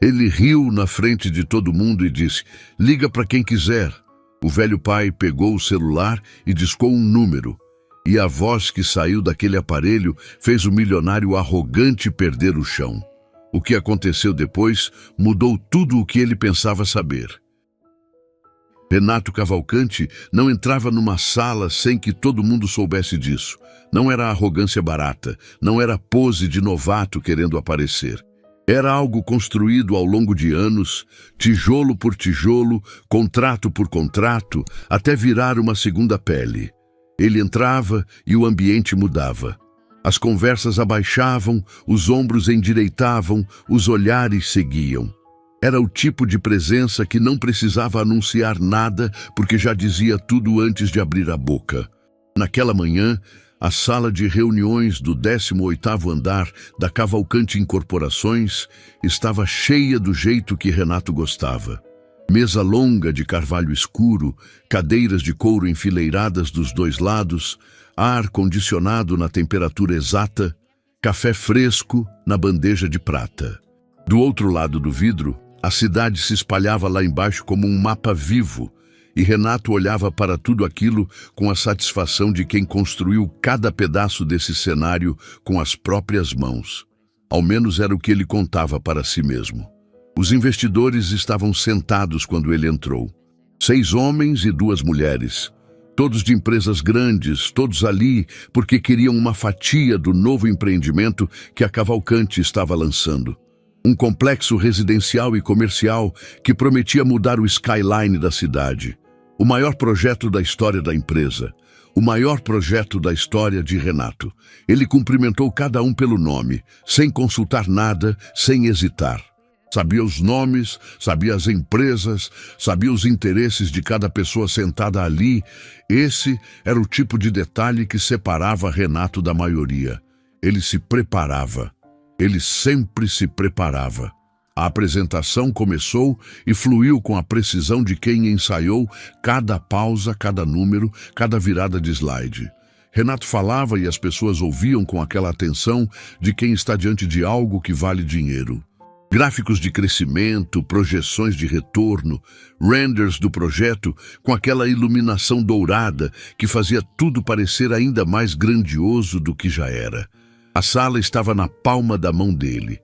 Ele riu na frente de todo mundo e disse: "Liga para quem quiser." O velho pai pegou o celular e discou um número. E a voz que saiu daquele aparelho fez o milionário arrogante perder o chão. O que aconteceu depois mudou tudo o que ele pensava saber. Renato Cavalcanti não entrava numa sala sem que todo mundo soubesse disso. Não era arrogância barata, não era pose de novato querendo aparecer. Era algo construído ao longo de anos, tijolo por tijolo, contrato por contrato, até virar uma segunda pele. Ele entrava e o ambiente mudava. As conversas abaixavam, os ombros endireitavam, os olhares seguiam. Era o tipo de presença que não precisava anunciar nada porque já dizia tudo antes de abrir a boca. Naquela manhã, a sala de reuniões do 18º andar da Cavalcanti Incorporações estava cheia do jeito que Renato gostava. Mesa longa de carvalho escuro, cadeiras de couro enfileiradas dos dois lados, ar condicionado na temperatura exata, café fresco na bandeja de prata. Do outro lado do vidro, a cidade se espalhava lá embaixo como um mapa vivo, e Renato olhava para tudo aquilo com a satisfação de quem construiu cada pedaço desse cenário com as próprias mãos. Ao menos era o que ele contava para si mesmo. Os investidores estavam sentados quando ele entrou. 6 homens e 2 mulheres. Todos de empresas grandes, todos ali porque queriam uma fatia do novo empreendimento que a Cavalcanti estava lançando. Um complexo residencial e comercial que prometia mudar o skyline da cidade. O maior projeto da história da empresa. O maior projeto da história de Renato. Ele cumprimentou cada um pelo nome, sem consultar nada, sem hesitar. Sabia os nomes, sabia as empresas, sabia os interesses de cada pessoa sentada ali. Esse era o tipo de detalhe que separava Renato da maioria. Ele se preparava. Ele sempre se preparava. A apresentação começou e fluiu com a precisão de quem ensaiou cada pausa, cada número, cada virada de slide. Renato falava e as pessoas ouviam com aquela atenção de quem está diante de algo que vale dinheiro. Gráficos de crescimento, projeções de retorno, renders do projeto com aquela iluminação dourada que fazia tudo parecer ainda mais grandioso do que já era. A sala estava na palma da mão dele,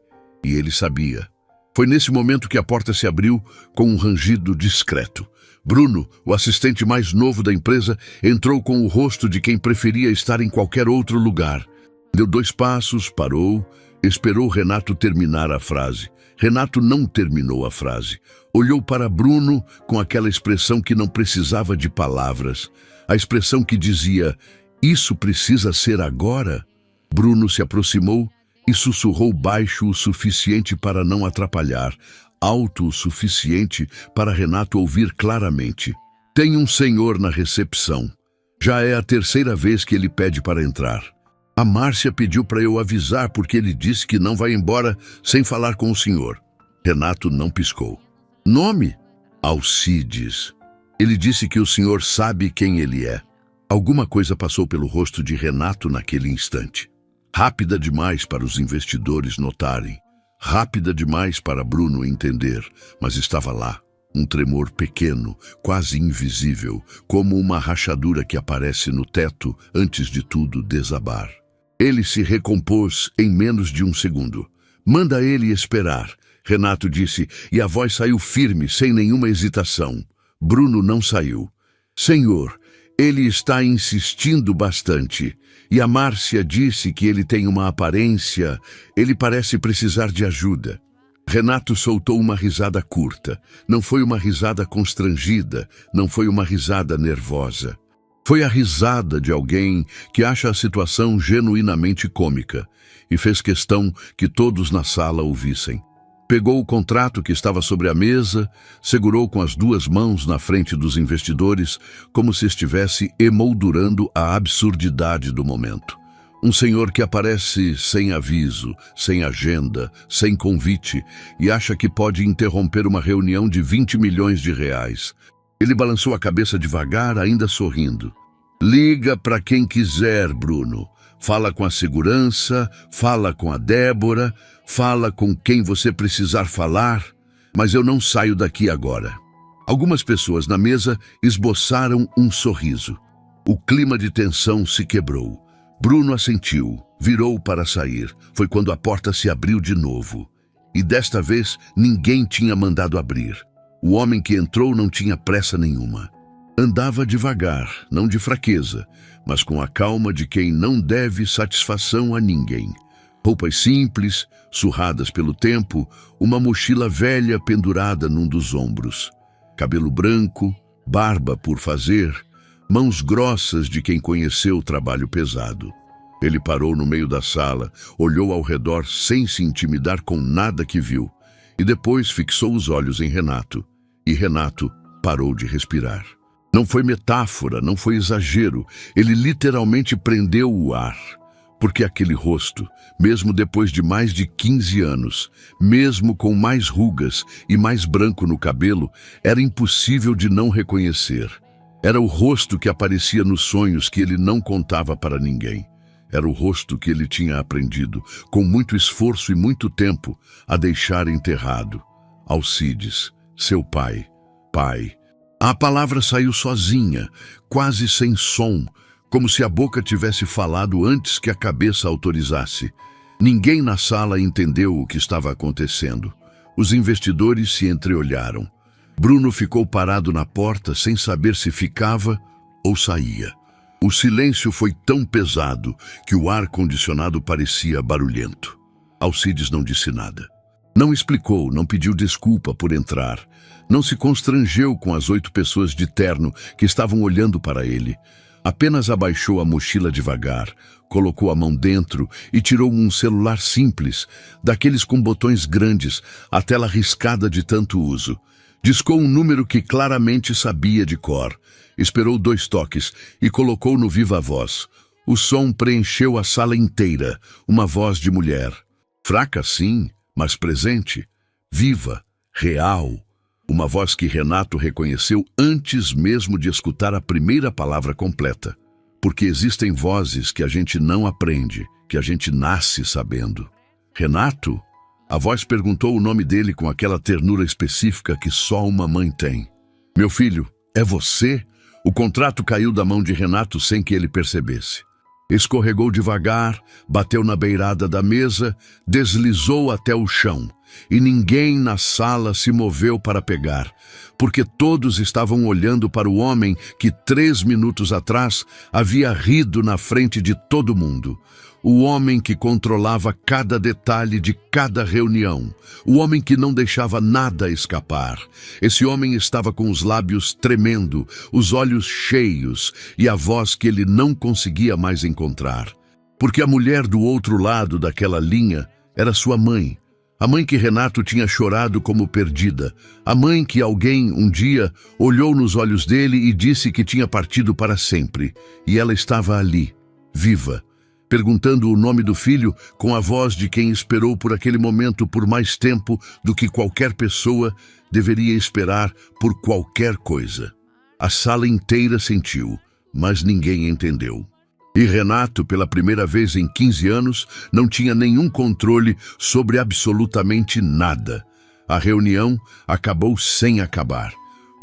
e ele sabia. Foi nesse momento que a porta se abriu com um rangido discreto. Bruno, o assistente mais novo da empresa, entrou com o rosto de quem preferia estar em qualquer outro lugar. Deu 2 passos, parou, esperou Renato terminar a frase. Renato não terminou a frase. Olhou para Bruno com aquela expressão que não precisava de palavras. A expressão que dizia: "Isso precisa ser agora?" Bruno se aproximou e sussurrou baixo o suficiente para não atrapalhar, alto o suficiente para Renato ouvir claramente. "Tem um senhor na recepção. Já é a 3ª vez que ele pede para entrar. A Márcia pediu para eu avisar porque ele disse que não vai embora sem falar com o senhor." Renato não piscou. "Nome?" "Alcides. Ele disse que o senhor sabe quem ele é." Alguma coisa passou pelo rosto de Renato naquele instante. Rápida demais para os investidores notarem. Rápida demais para Bruno entender, mas estava lá. Um tremor pequeno, quase invisível, como uma rachadura que aparece no teto antes de tudo desabar. Ele se recompôs em menos de 1 segundo. "Manda ele esperar", Renato disse, e a voz saiu firme, sem nenhuma hesitação. Bruno não saiu. "Senhor, ele está insistindo bastante. E a Márcia disse que ele tem uma aparência, ele parece precisar de ajuda." Renato soltou uma risada curta. Não foi uma risada constrangida, não foi uma risada nervosa. Foi a risada de alguém que acha a situação genuinamente cômica e fez questão que todos na sala ouvissem. Pegou o contrato que estava sobre a mesa, segurou com as 2 mãos na frente dos investidores, como se estivesse emoldurando a absurdidade do momento. Um senhor que aparece sem aviso, sem agenda, sem convite, e acha que pode interromper uma reunião de 20 milhões de reais. Ele balançou a cabeça devagar, ainda sorrindo. "Liga para quem quiser, Bruno. Fala com a segurança, fala com a Débora, fala com quem você precisar falar, mas eu não saio daqui agora. Algumas pessoas na mesa esboçaram um sorriso. O clima de tensão se quebrou. Bruno assentiu, virou para sair. Foi quando a porta se abriu de novo. E desta vez ninguém tinha mandado abrir. O homem que entrou não tinha pressa nenhuma. Andava devagar, não de fraqueza, mas com a calma de quem não deve satisfação a ninguém. Roupas simples, surradas pelo tempo, uma mochila velha pendurada num dos ombros. Cabelo branco, barba por fazer, mãos grossas de quem conheceu o trabalho pesado. Ele parou no meio da sala, olhou ao redor sem se intimidar com nada que viu, e depois fixou os olhos em Renato. E Renato parou de respirar. Não foi metáfora, não foi exagero. Ele literalmente prendeu o ar. Porque aquele rosto, mesmo depois de mais de 15 anos, mesmo com mais rugas e mais branco no cabelo, era impossível de não reconhecer. Era o rosto que aparecia nos sonhos que ele não contava para ninguém. Era o rosto que ele tinha aprendido, com muito esforço e muito tempo, a deixar enterrado. Alcides, seu pai. Pai. A palavra saiu sozinha, quase sem som, como se a boca tivesse falado antes que a cabeça autorizasse. Ninguém na sala entendeu o que estava acontecendo. Os investidores se entreolharam. Bruno ficou parado na porta sem saber se ficava ou saía. O silêncio foi tão pesado que o ar-condicionado parecia barulhento. Alcides não disse nada. Não explicou, não pediu desculpa por entrar. Não se constrangeu com as 8 pessoas de terno que estavam olhando para ele. Apenas abaixou a mochila devagar, colocou a mão dentro e tirou um celular simples, daqueles com botões grandes, a tela riscada de tanto uso. Discou um número que claramente sabia de cor. Esperou 2 toques e colocou no viva voz. O som preencheu a sala inteira, uma voz de mulher. Fraca sim, mas presente. Viva, real. Uma voz que Renato reconheceu antes mesmo de escutar a primeira palavra completa. Porque existem vozes que a gente não aprende, que a gente nasce sabendo. Renato? A voz perguntou o nome dele com aquela ternura específica que só uma mãe tem. Meu filho, é você? O contrato caiu da mão de Renato sem que ele percebesse. Escorregou devagar, bateu na beirada da mesa, deslizou até o chão. E ninguém na sala se moveu para pegar, porque todos estavam olhando para o homem que 3 minutos atrás havia rido na frente de todo mundo. O homem que controlava cada detalhe de cada reunião. O homem que não deixava nada escapar. Esse homem estava com os lábios tremendo, os olhos cheios e a voz que ele não conseguia mais encontrar. Porque a mulher do outro lado daquela linha era sua mãe. A mãe que Renato tinha chorado como perdida. A mãe que alguém, um dia, olhou nos olhos dele e disse que tinha partido para sempre. E ela estava ali, viva, perguntando o nome do filho com a voz de quem esperou por aquele momento por mais tempo do que qualquer pessoa deveria esperar por qualquer coisa. A sala inteira sentiu, mas ninguém entendeu. E Renato, pela primeira vez em 15 anos, não tinha nenhum controle sobre absolutamente nada. A reunião acabou sem acabar.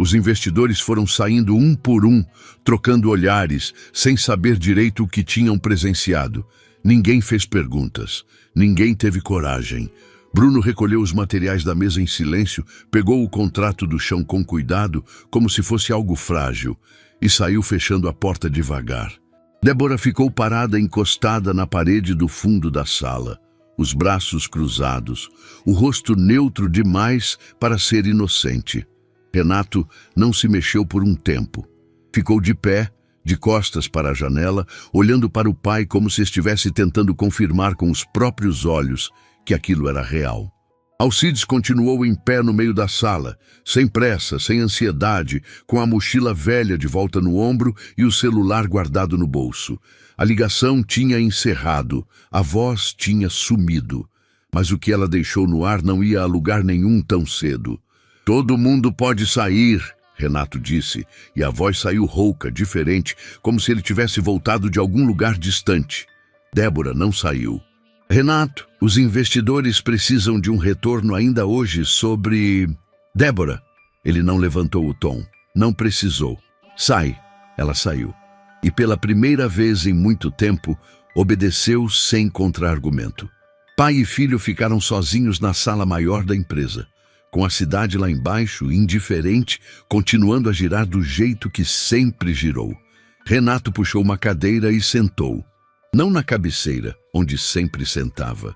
Os investidores foram saindo um por um, trocando olhares, sem saber direito o que tinham presenciado. Ninguém fez perguntas. Ninguém teve coragem. Bruno recolheu os materiais da mesa em silêncio, pegou o contrato do chão com cuidado, como se fosse algo frágil, e saiu fechando a porta devagar. Débora ficou parada encostada na parede do fundo da sala, os braços cruzados, o rosto neutro demais para ser inocente. Renato não se mexeu por um tempo. Ficou de pé, de costas para a janela, olhando para o pai como se estivesse tentando confirmar com os próprios olhos que aquilo era real. Alcides continuou em pé no meio da sala, sem pressa, sem ansiedade, com a mochila velha de volta no ombro e o celular guardado no bolso. A ligação tinha encerrado, a voz tinha sumido, mas o que ela deixou no ar não ia a lugar nenhum tão cedo. Todo mundo pode sair, Renato disse, e a voz saiu rouca, diferente, como se ele tivesse voltado de algum lugar distante. Débora não saiu. Renato, os investidores precisam de um retorno ainda hoje sobre... Débora. Ele não levantou o tom. Não precisou. Sai. Ela saiu. E pela primeira vez em muito tempo, obedeceu sem contra-argumento. Pai e filho ficaram sozinhos na sala maior da empresa, com a cidade lá embaixo, indiferente, continuando a girar do jeito que sempre girou. Renato puxou uma cadeira e sentou. Não na cabeceira, onde sempre sentava.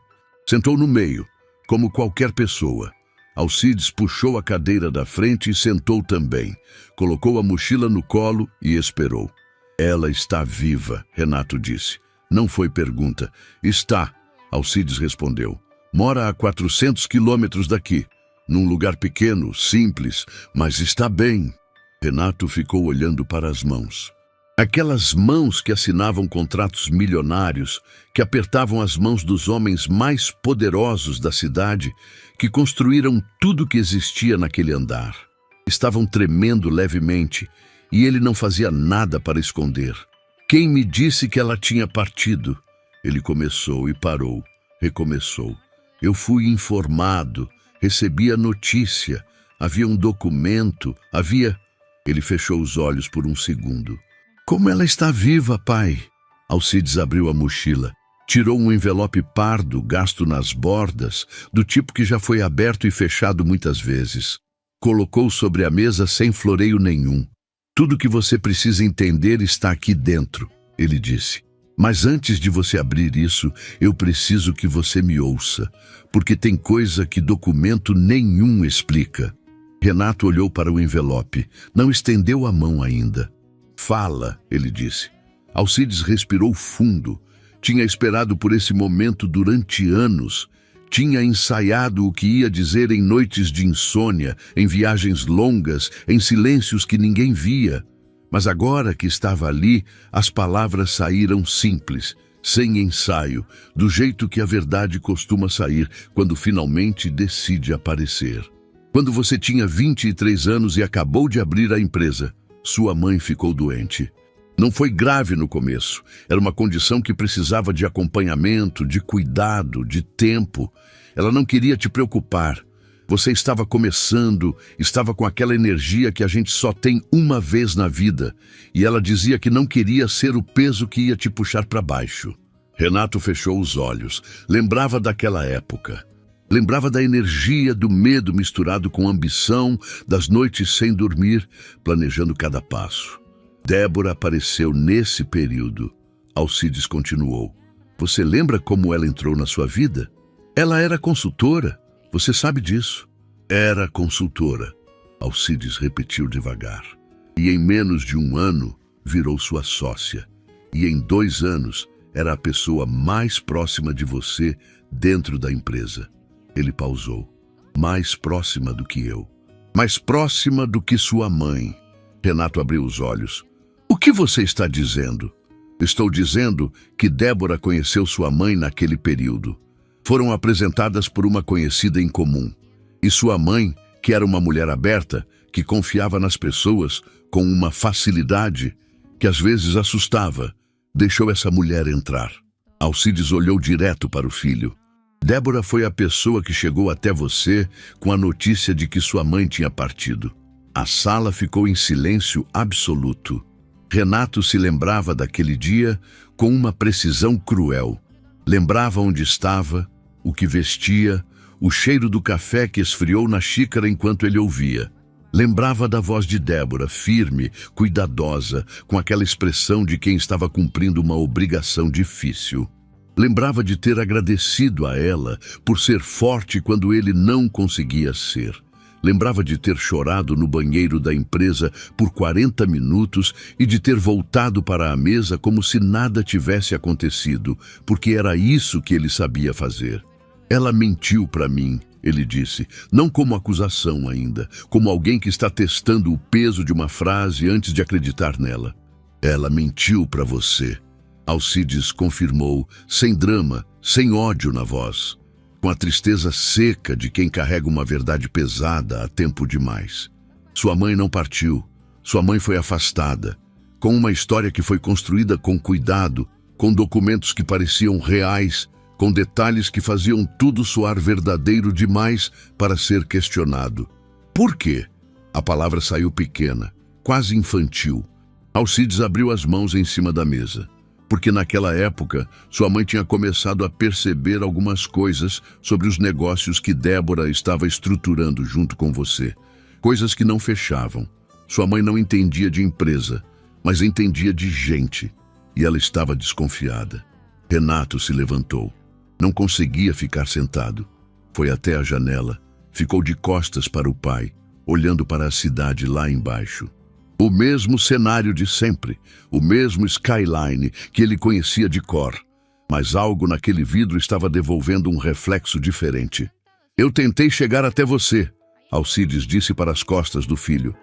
Sentou no meio, como qualquer pessoa. Alcides puxou a cadeira da frente e sentou também. Colocou a mochila no colo e esperou. Ela está viva, Renato disse. Não foi pergunta. Está, Alcides respondeu. Mora a 400 quilômetros daqui. Num lugar pequeno, simples, mas está bem. Renato ficou olhando para as mãos. Aquelas mãos que assinavam contratos milionários, que apertavam as mãos dos homens mais poderosos da cidade, que construíram tudo que existia naquele andar. Estavam tremendo levemente, e ele não fazia nada para esconder. Quem me disse que ela tinha partido? Ele começou e parou, recomeçou. Eu fui informado, recebi a notícia, havia um documento, havia... Ele fechou os olhos por um segundo. Como ela está viva, pai? Alcides abriu a mochila. Tirou um envelope pardo, gasto nas bordas, do tipo que já foi aberto e fechado muitas vezes. Colocou sobre a mesa sem floreio nenhum. Tudo que você precisa entender está aqui dentro, ele disse. Mas antes de você abrir isso, eu preciso que você me ouça, porque tem coisa que documento nenhum explica. Renato olhou para o envelope, não estendeu a mão ainda. Fala, ele disse. Alcides respirou fundo. Tinha esperado por esse momento durante anos. Tinha ensaiado o que ia dizer em noites de insônia, em viagens longas, em silêncios que ninguém via. Mas agora que estava ali, as palavras saíram simples, sem ensaio, do jeito que a verdade costuma sair quando finalmente decide aparecer. Quando você tinha 23 anos e acabou de abrir a empresa, sua mãe ficou doente. Não foi grave no começo. Era uma condição que precisava de acompanhamento, de cuidado, de tempo. Ela não queria te preocupar. Você estava começando, estava com aquela energia que a gente só tem uma vez na vida. E ela dizia que não queria ser o peso que ia te puxar para baixo. Renato fechou os olhos. Lembrava daquela época. Lembrava da energia, do medo misturado com ambição, das noites sem dormir, planejando cada passo. Débora apareceu nesse período. Alcides continuou. Você lembra como ela entrou na sua vida? Ela era consultora. Você sabe disso. Era consultora. Alcides repetiu devagar. E em menos de um ano, virou sua sócia. E em 2 anos, era a pessoa mais próxima de você dentro da empresa. Ele pausou. Mais próxima do que eu. Mais próxima do que sua mãe. Renato abriu os olhos. O que você está dizendo? Estou dizendo que Débora conheceu sua mãe naquele período. Foram apresentadas por uma conhecida em comum. E sua mãe, que era uma mulher aberta, que confiava nas pessoas com uma facilidade que às vezes assustava, deixou essa mulher entrar. Alcides olhou direto para o filho. Débora foi a pessoa que chegou até você com a notícia de que sua mãe tinha partido. A sala ficou em silêncio absoluto. Renato se lembrava daquele dia com uma precisão cruel. Lembrava onde estava, o que vestia, o cheiro do café que esfriou na xícara enquanto ele ouvia. Lembrava da voz de Débora, firme, cuidadosa, com aquela expressão de quem estava cumprindo uma obrigação difícil. Lembrava de ter agradecido a ela por ser forte quando ele não conseguia ser. Lembrava de ter chorado no banheiro da empresa por 40 minutos e de ter voltado para a mesa como se nada tivesse acontecido, porque era isso que ele sabia fazer. Ela mentiu para mim, ele disse, não como acusação ainda, como alguém que está testando o peso de uma frase antes de acreditar nela. Ela mentiu para você. Alcides confirmou, sem drama, sem ódio na voz, com a tristeza seca de quem carrega uma verdade pesada há tempo demais. Sua mãe não partiu, sua mãe foi afastada, com uma história que foi construída com cuidado, com documentos que pareciam reais, com detalhes que faziam tudo soar verdadeiro demais para ser questionado. Por quê? A palavra saiu pequena, quase infantil. Alcides abriu as mãos em cima da mesa, porque naquela época sua mãe tinha começado a perceber algumas coisas sobre os negócios que Débora estava estruturando junto com você. Coisas que não fechavam. Sua mãe não entendia de empresa, mas entendia de gente, e ela estava desconfiada. Renato se levantou. Não conseguia ficar sentado. Foi até a janela, ficou de costas para o pai, olhando para a cidade lá embaixo. O mesmo cenário de sempre, o mesmo skyline que ele conhecia de cor, mas algo naquele vidro estava devolvendo um reflexo diferente. Eu tentei chegar até você, Alcides disse para as costas do filho.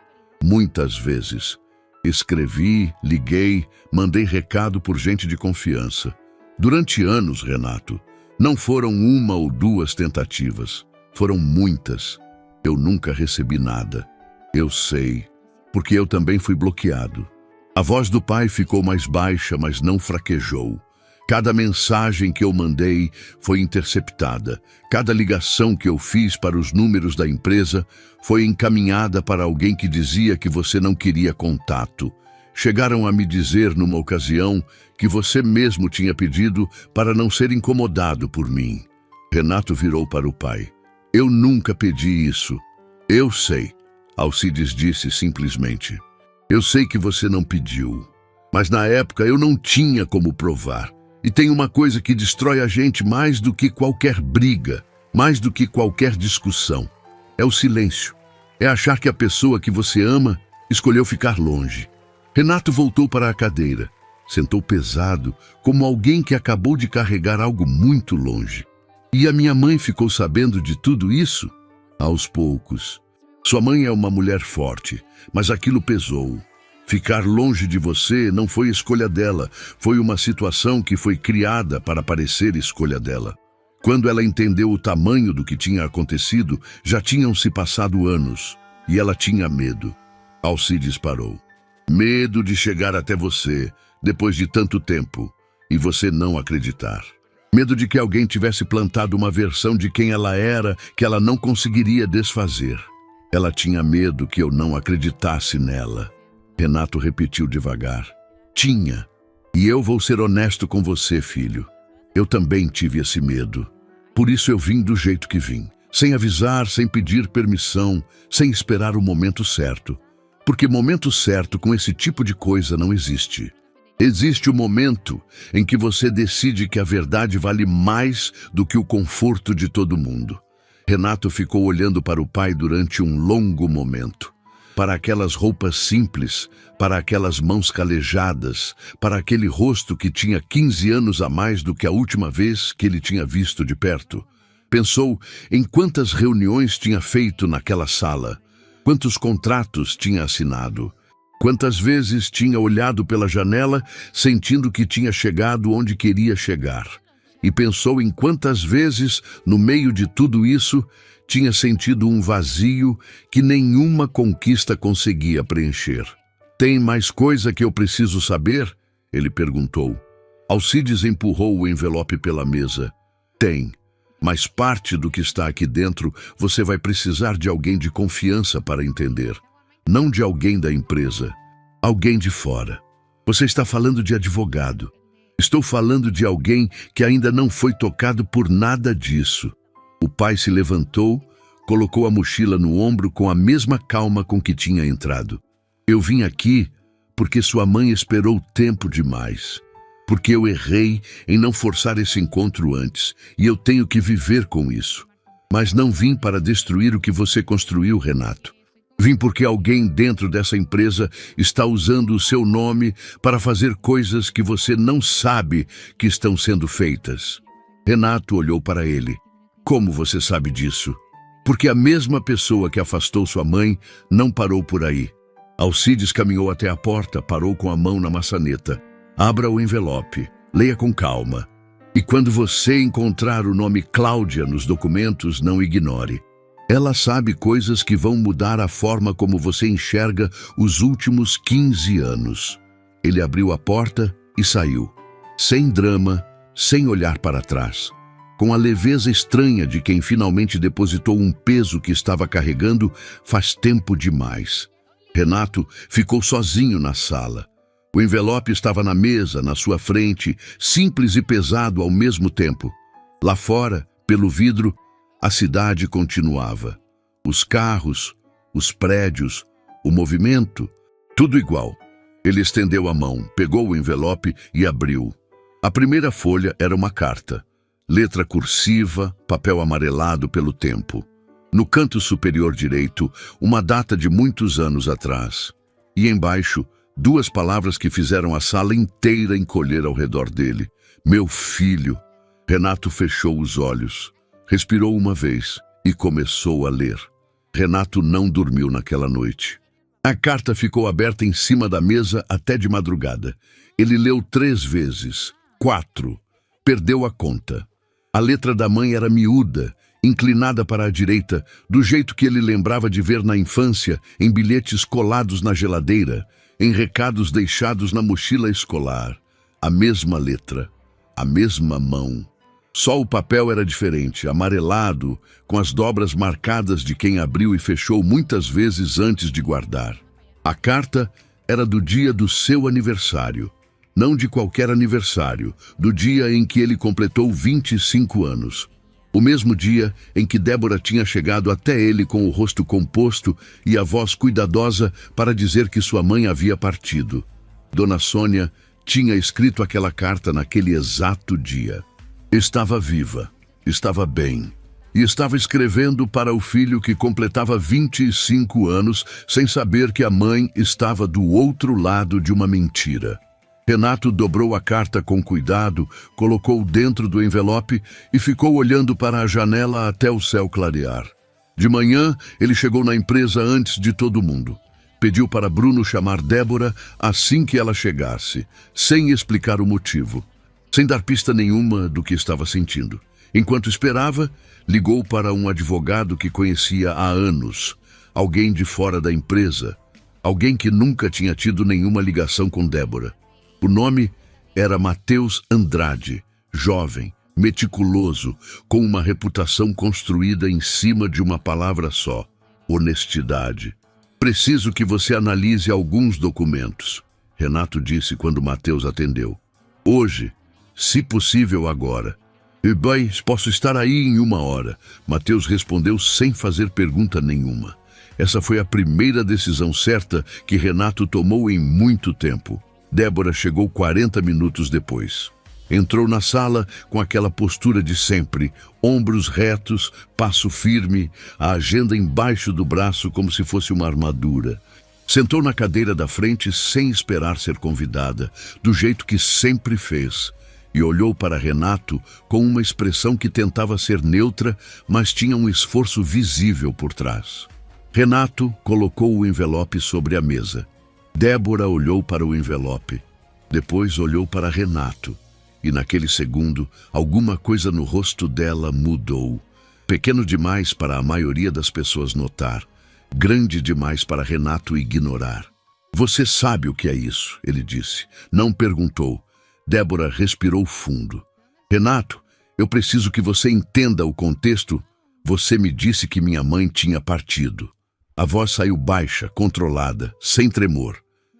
Muitas vezes. Escrevi, liguei, mandei recado por gente de confiança. Durante anos, Renato, não foram uma ou duas tentativas, foram muitas. Eu nunca recebi nada. Eu sei, porque eu também fui bloqueado. A voz do pai ficou mais baixa, mas não fraquejou. Cada mensagem que eu mandei foi interceptada. Cada ligação que eu fiz para os números da empresa foi encaminhada para alguém que dizia que você não queria contato. Chegaram a me dizer numa ocasião que você mesmo tinha pedido para não ser incomodado por mim. Renato virou para o pai. Eu nunca pedi isso. Eu sei, Alcides disse simplesmente. Eu sei que você não pediu, mas na época eu não tinha como provar. E tem uma coisa que destrói a gente mais do que qualquer briga, mais do que qualquer discussão. É o silêncio. É achar que a pessoa que você ama escolheu ficar longe. Renato voltou para a cadeira. Sentou pesado, como alguém que acabou de carregar algo muito longe. E a minha mãe ficou sabendo de tudo isso? Aos poucos. Sua mãe é uma mulher forte, mas aquilo pesou. Ficar longe de você não foi escolha dela, foi uma situação que foi criada para parecer escolha dela. Quando ela entendeu o tamanho do que tinha acontecido, já tinham se passado anos, e ela tinha medo. Alcides parou. Medo de chegar até você, depois de tanto tempo, e você não acreditar. Medo de que alguém tivesse plantado uma versão de quem ela era que ela não conseguiria desfazer. Ela tinha medo que eu não acreditasse nela. Renato repetiu devagar. Tinha. E eu vou ser honesto com você, filho. Eu também tive esse medo. Por isso eu vim do jeito que vim. Sem avisar, sem pedir permissão, sem esperar o momento certo. Porque momento certo com esse tipo de coisa não existe. Existe o momento em que você decide que a verdade vale mais do que o conforto de todo mundo. Renato ficou olhando para o pai durante um longo momento. Para aquelas roupas simples, para aquelas mãos calejadas, para aquele rosto que tinha 15 anos a mais do que a última vez que ele tinha visto de perto. Pensou em quantas reuniões tinha feito naquela sala, quantos contratos tinha assinado, quantas vezes tinha olhado pela janela sentindo que tinha chegado onde queria chegar. E pensou em quantas vezes, no meio de tudo isso, tinha sentido um vazio que nenhuma conquista conseguia preencher. Tem mais coisa que eu preciso saber? Ele perguntou. Alcides empurrou o envelope pela mesa. Tem, mas parte do que está aqui dentro você vai precisar de alguém de confiança para entender. Não de alguém da empresa. Alguém de fora. Você está falando de advogado. Estou falando de alguém que ainda não foi tocado por nada disso. O pai se levantou, colocou a mochila no ombro com a mesma calma com que tinha entrado. Eu vim aqui porque sua mãe esperou tempo demais. Porque eu errei em não forçar esse encontro antes, e eu tenho que viver com isso. Mas não vim para destruir o que você construiu, Renato. Vim porque alguém dentro dessa empresa está usando o seu nome para fazer coisas que você não sabe que estão sendo feitas. Renato olhou para ele. Como você sabe disso? Porque a mesma pessoa que afastou sua mãe não parou por aí. Alcides caminhou até a porta, parou com a mão na maçaneta. Abra o envelope, leia com calma. E quando você encontrar o nome Cláudia nos documentos, não ignore. Ela sabe coisas que vão mudar a forma como você enxerga os últimos 15 anos. Ele abriu a porta e saiu. sem drama, sem olhar para trás, com a leveza estranha de quem finalmente depositou um peso que estava carregando faz tempo demais. Renato ficou sozinho na sala. O envelope estava na mesa, na sua frente, simples e pesado ao mesmo tempo. Lá fora, pelo vidro, a cidade continuava. Os carros, os prédios, o movimento, tudo igual. Ele estendeu a mão, pegou o envelope e abriu. A primeira folha era uma carta. Letra cursiva, papel amarelado pelo tempo. No canto superior direito, uma data de muitos anos atrás. E embaixo, duas palavras que fizeram a sala inteira encolher ao redor dele. Meu filho. Renato fechou os olhos, respirou uma vez e começou a ler. Renato não dormiu naquela noite. A carta ficou aberta em cima da mesa até de madrugada. Ele leu 3 vezes, 4. Perdeu a conta. A letra da mãe era miúda, inclinada para a direita, do jeito que ele lembrava de ver na infância, em bilhetes colados na geladeira, em recados deixados na mochila escolar. A mesma letra, a mesma mão. Só o papel era diferente, amarelado, com as dobras marcadas de quem abriu e fechou muitas vezes antes de guardar. A carta era do dia do seu aniversário. Não de qualquer aniversário, do dia em que ele completou 25 anos. O mesmo dia em que Débora tinha chegado até ele com o rosto composto e a voz cuidadosa para dizer que sua mãe havia partido. Dona Sônia tinha escrito aquela carta naquele exato dia. Estava viva, estava bem, e estava escrevendo para o filho que completava 25 anos sem saber que a mãe estava do outro lado de uma mentira. Renato dobrou a carta com cuidado, colocou dentro do envelope e ficou olhando para a janela até o céu clarear. De manhã, ele chegou na empresa antes de todo mundo. Pediu para Bruno chamar Débora assim que ela chegasse, sem explicar o motivo, sem dar pista nenhuma do que estava sentindo. Enquanto esperava, ligou para um advogado que conhecia há anos, alguém de fora da empresa, alguém que nunca tinha tido nenhuma ligação com Débora. O nome era Matheus Andrade, jovem, meticuloso, com uma reputação construída em cima de uma palavra só: honestidade. Preciso que você analise alguns documentos, Renato disse quando Matheus atendeu. Hoje, se possível agora. E bem, posso estar aí em 1 hora, Matheus respondeu sem fazer pergunta nenhuma. Essa foi a primeira decisão certa que Renato tomou em muito tempo. Débora chegou 40 minutos depois. Entrou na sala com aquela postura de sempre, ombros retos, passo firme, a agenda embaixo do braço como se fosse uma armadura. Sentou na cadeira da frente sem esperar ser convidada, do jeito que sempre fez, e olhou para Renato com uma expressão que tentava ser neutra, mas tinha um esforço visível por trás. Renato colocou o envelope sobre a mesa. Débora olhou para o envelope, depois olhou para Renato, e naquele segundo, alguma coisa no rosto dela mudou. Pequeno demais para a maioria das pessoas notar, grande demais para Renato ignorar. Você sabe o que é isso, ele disse. Não perguntou. Débora respirou fundo. Renato, eu preciso que você entenda o contexto. Você me disse que minha mãe tinha partido. A voz saiu baixa, controlada, sem tremor.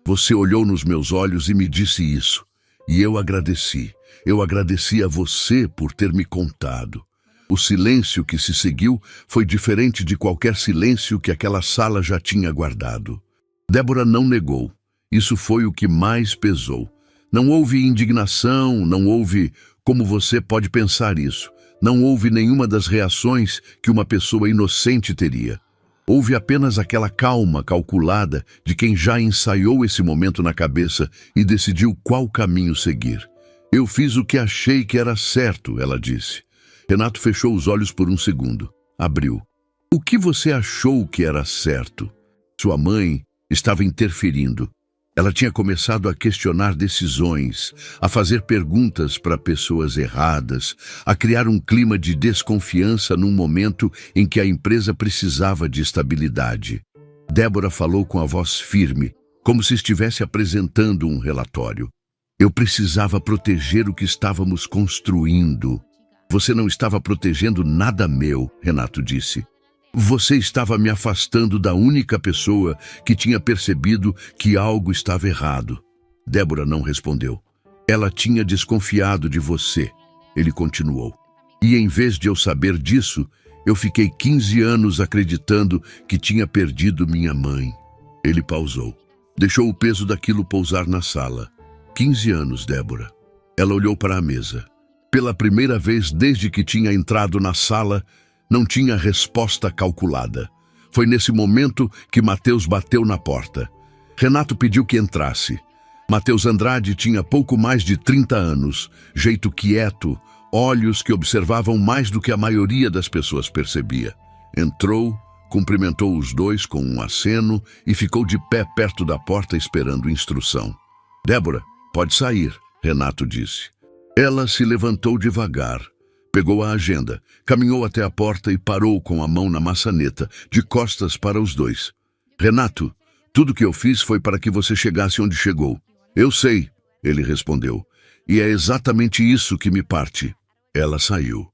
Você olhou nos meus olhos e me disse isso. E eu agradeci. Eu agradeci a você por ter me contado. O silêncio que se seguiu foi diferente de qualquer silêncio que aquela sala já tinha guardado. Débora não negou. Isso foi o que mais pesou. Não houve indignação, não houve como você pode pensar isso. Não houve nenhuma das reações que uma pessoa inocente teria. Houve apenas aquela calma calculada de quem já ensaiou esse momento na cabeça e decidiu qual caminho seguir. Eu fiz o que achei que era certo, ela disse. Renato fechou os olhos por um segundo. Abriu. O que você achou que era certo? Sua mãe estava interferindo. Ela tinha começado a questionar decisões, a fazer perguntas para pessoas erradas, a criar um clima de desconfiança num momento em que a empresa precisava de estabilidade. Débora falou com a voz firme, como se estivesse apresentando um relatório. Eu precisava proteger o que estávamos construindo. Você não estava protegendo nada meu, Renato disse. Você estava me afastando da única pessoa que tinha percebido que algo estava errado. Débora não respondeu. Ela tinha desconfiado de você, ele continuou. E em vez de eu saber disso, eu fiquei 15 anos acreditando que tinha perdido minha mãe. Ele pausou. Deixou o peso daquilo pousar na sala. 15 anos, Débora. Ela olhou para a mesa. Pela primeira vez desde que tinha entrado na sala, não tinha resposta calculada. Foi nesse momento que Matheus bateu na porta. Renato pediu que entrasse. Matheus Andrade tinha pouco mais de 30 anos, jeito quieto, olhos que observavam mais do que a maioria das pessoas percebia. Entrou, cumprimentou os dois com um aceno e ficou de pé perto da porta esperando instrução. Débora, pode sair, Renato disse. Ela se levantou devagar, pegou a agenda, caminhou até a porta e parou com a mão na maçaneta, de costas para os dois. Renato, tudo que eu fiz foi para que você chegasse onde chegou. Eu sei, ele respondeu, e é exatamente isso que me parte. Ela saiu.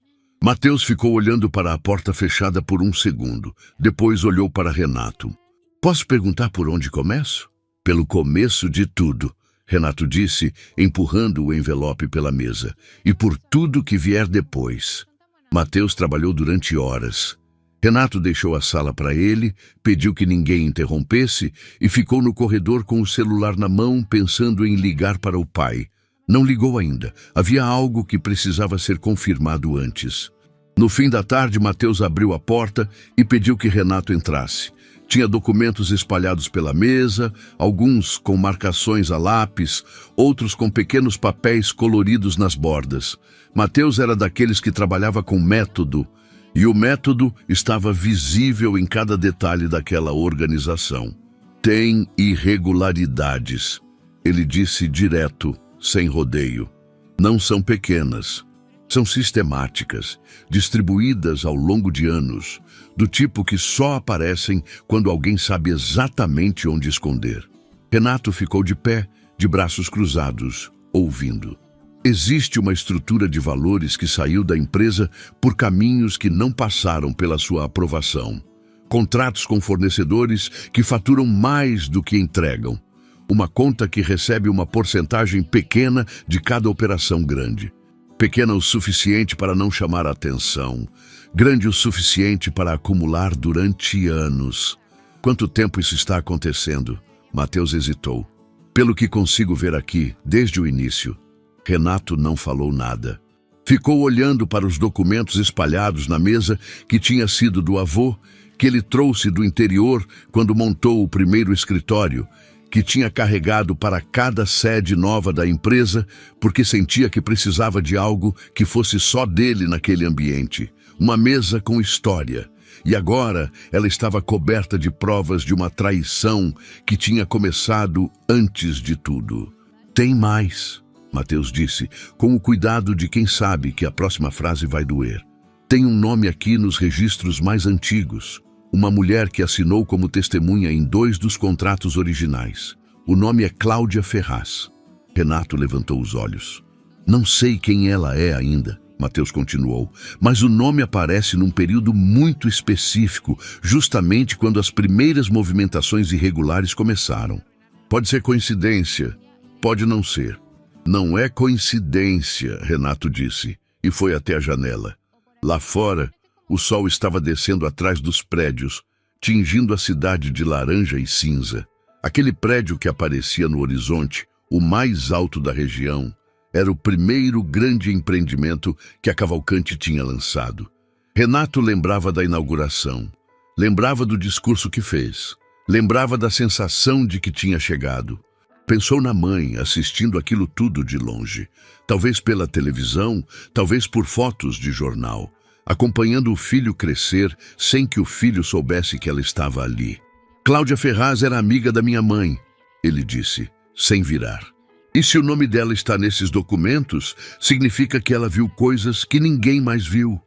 Matheus ficou olhando para a porta fechada por um segundo, depois olhou para Renato. Posso perguntar por onde começo? Pelo começo de tudo, Renato disse, empurrando o envelope pela mesa, e por tudo que vier depois. Matheus trabalhou durante horas. Renato deixou a sala para ele, pediu que ninguém interrompesse e ficou no corredor com o celular na mão, pensando em ligar para o pai. Não ligou ainda. Havia algo que precisava ser confirmado antes. No fim da tarde, Matheus abriu a porta e pediu que Renato entrasse. Tinha documentos espalhados pela mesa, alguns com marcações a lápis, outros com pequenos papéis coloridos nas bordas. Matheus era daqueles que trabalhava com método, e o método estava visível em cada detalhe daquela organização. Tem irregularidades, ele disse direto, sem rodeio. Não são pequenas, são sistemáticas, distribuídas ao longo de anos, do tipo que só aparecem quando alguém sabe exatamente onde esconder. Renato ficou de pé, de braços cruzados, ouvindo. Existe uma estrutura de valores que saiu da empresa por caminhos que não passaram pela sua aprovação. Contratos com fornecedores que faturam mais do que entregam. Uma conta que recebe uma porcentagem pequena de cada operação grande. Pequena o suficiente para não chamar a atenção. Grande o suficiente para acumular durante anos. Quanto tempo isso está acontecendo? Matheus hesitou. Pelo que consigo ver aqui, desde o início, Renato não falou nada. Ficou olhando para os documentos espalhados na mesa que tinha sido do avô, que ele trouxe do interior quando montou o primeiro escritório, que tinha carregado para cada sede nova da empresa porque sentia que precisava de algo que fosse só dele naquele ambiente. Uma mesa com história. E agora ela estava coberta de provas de uma traição que tinha começado antes de tudo. Tem mais, Matheus disse, com o cuidado de quem sabe que a próxima frase vai doer. Tem um nome aqui nos registros mais antigos. Uma mulher que assinou como testemunha em 2 dos contratos originais. O nome é Cláudia Ferraz. Renato levantou os olhos. Não sei quem ela é ainda, Matheus continuou, mas o nome aparece num período muito específico, justamente quando as primeiras movimentações irregulares começaram. Pode ser coincidência, pode não ser. Não é coincidência, Renato disse, e foi até a janela. Lá fora, o sol estava descendo atrás dos prédios, tingindo a cidade de laranja e cinza. Aquele prédio que aparecia no horizonte, o mais alto da região, era o primeiro grande empreendimento que a Cavalcante tinha lançado. Renato lembrava da inauguração, lembrava do discurso que fez, lembrava da sensação de que tinha chegado. Pensou na mãe assistindo aquilo tudo de longe, talvez pela televisão, talvez por fotos de jornal, acompanhando o filho crescer sem que o filho soubesse que ela estava ali. Cláudia Ferraz era amiga da minha mãe, ele disse, sem virar. E se o nome dela está nesses documentos, significa que ela viu coisas que ninguém mais viu.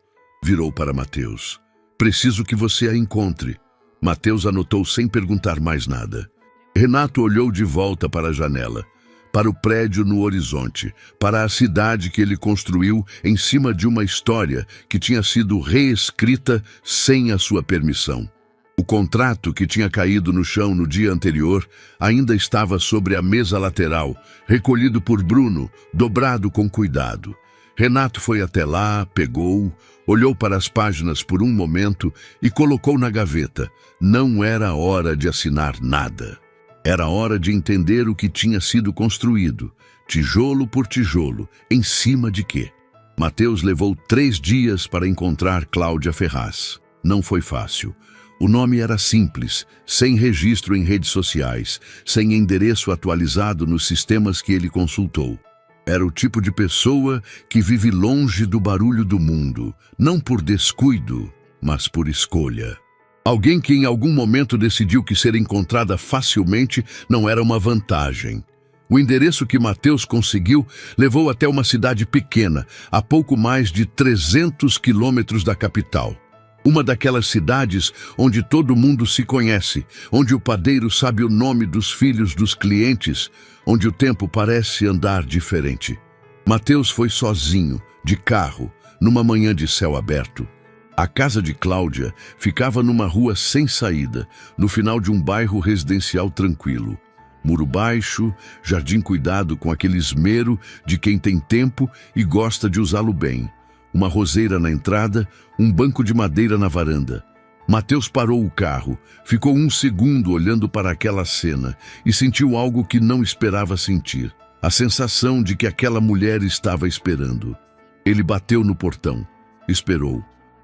Virou para Matheus. Preciso que você a encontre. Matheus anotou sem perguntar mais nada. Renato olhou de volta para a janela. para o prédio no horizonte, para a cidade que ele construiu em cima de uma história que tinha sido reescrita sem a sua permissão. O contrato que tinha caído no chão no dia anterior ainda estava sobre a mesa lateral, recolhido por Bruno, dobrado com cuidado. Renato foi até lá, pegou, olhou para as páginas por um momento e colocou na gaveta. Não era hora de assinar nada. Era hora de entender o que tinha sido construído, tijolo por tijolo, em cima de quê? Mateus levou 3 dias para encontrar Cláudia Ferraz. Não foi fácil. O nome era simples, sem registro em redes sociais, sem endereço atualizado nos sistemas que ele consultou. Era o tipo de pessoa que vive longe do barulho do mundo, não por descuido, mas por escolha. Alguém que em algum momento decidiu que ser encontrada facilmente não era uma vantagem. O endereço que Mateus conseguiu levou até uma cidade pequena, a pouco mais de 300 quilômetros da capital. Uma daquelas cidades onde todo mundo se conhece, onde o padeiro sabe o nome dos filhos dos clientes, onde o tempo parece andar diferente. Mateus foi sozinho, de carro, numa manhã de céu aberto. A casa de Cláudia ficava numa rua sem saída, no final de um bairro residencial tranquilo. Muro baixo, jardim cuidado com aquele esmero de quem tem tempo e gosta de usá-lo bem. Uma roseira na entrada, um banco de madeira na varanda. Mateus parou o carro, ficou um segundo olhando para aquela cena e sentiu algo que não esperava sentir. A sensação de que aquela mulher estava esperando. Ele bateu no portão. Esperou.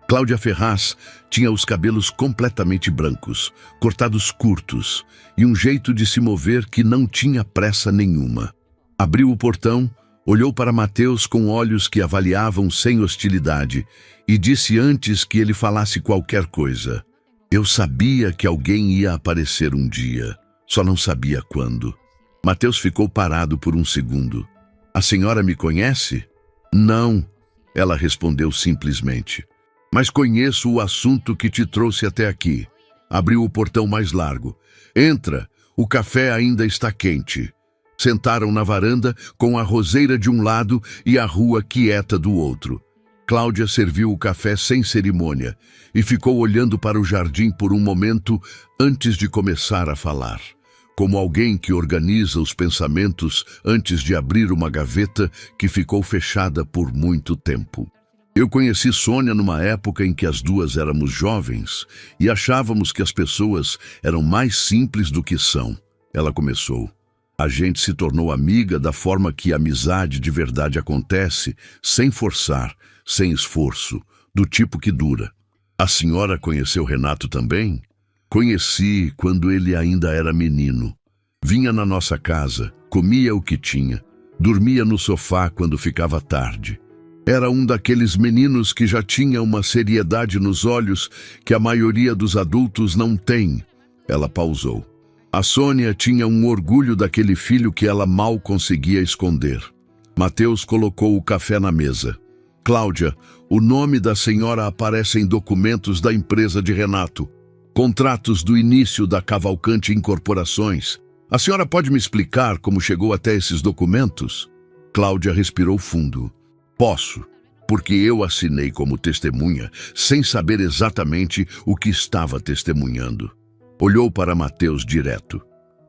Cláudia Ferraz tinha os cabelos completamente brancos, cortados curtos, e um jeito de se mover que não tinha pressa nenhuma. Abriu o portão, olhou para Mateus com olhos que avaliavam sem hostilidade e disse antes que ele falasse qualquer coisa: "Eu sabia que alguém ia aparecer um dia, só não sabia quando." Mateus ficou parado por um segundo. "A senhora me conhece?" "Não," ela respondeu simplesmente. "Mas conheço o assunto que te trouxe até aqui." Abriu o portão mais largo. "Entra, o café ainda está quente." Sentaram na varanda com a roseira de um lado e a rua quieta do outro. Cláudia serviu o café sem cerimônia e ficou olhando para o jardim por um momento antes de começar a falar. Como alguém que organiza os pensamentos antes de abrir uma gaveta que ficou fechada por muito tempo. "Eu conheci Sônia numa época em que as duas éramos jovens e achávamos que as pessoas eram mais simples do que são." Ela começou. "A gente se tornou amiga da forma que a amizade de verdade acontece, sem forçar, sem esforço, do tipo que dura." "A senhora conheceu Renato também?" "Conheci quando ele ainda era menino. Vinha na nossa casa, comia o que tinha, dormia no sofá quando ficava tarde. Era um daqueles meninos que já tinha uma seriedade nos olhos que a maioria dos adultos não tem." Ela pausou. A Sônia tinha um orgulho daquele filho que ela mal conseguia esconder. Mateus colocou o café na mesa. "Cláudia, o nome da senhora aparece em documentos da empresa de Renato. Contratos do início da Cavalcante Incorporações. A senhora pode me explicar como chegou até esses documentos?" Cláudia respirou fundo. "Posso, porque eu assinei como testemunha, sem saber exatamente o que estava testemunhando." Olhou para Mateus direto.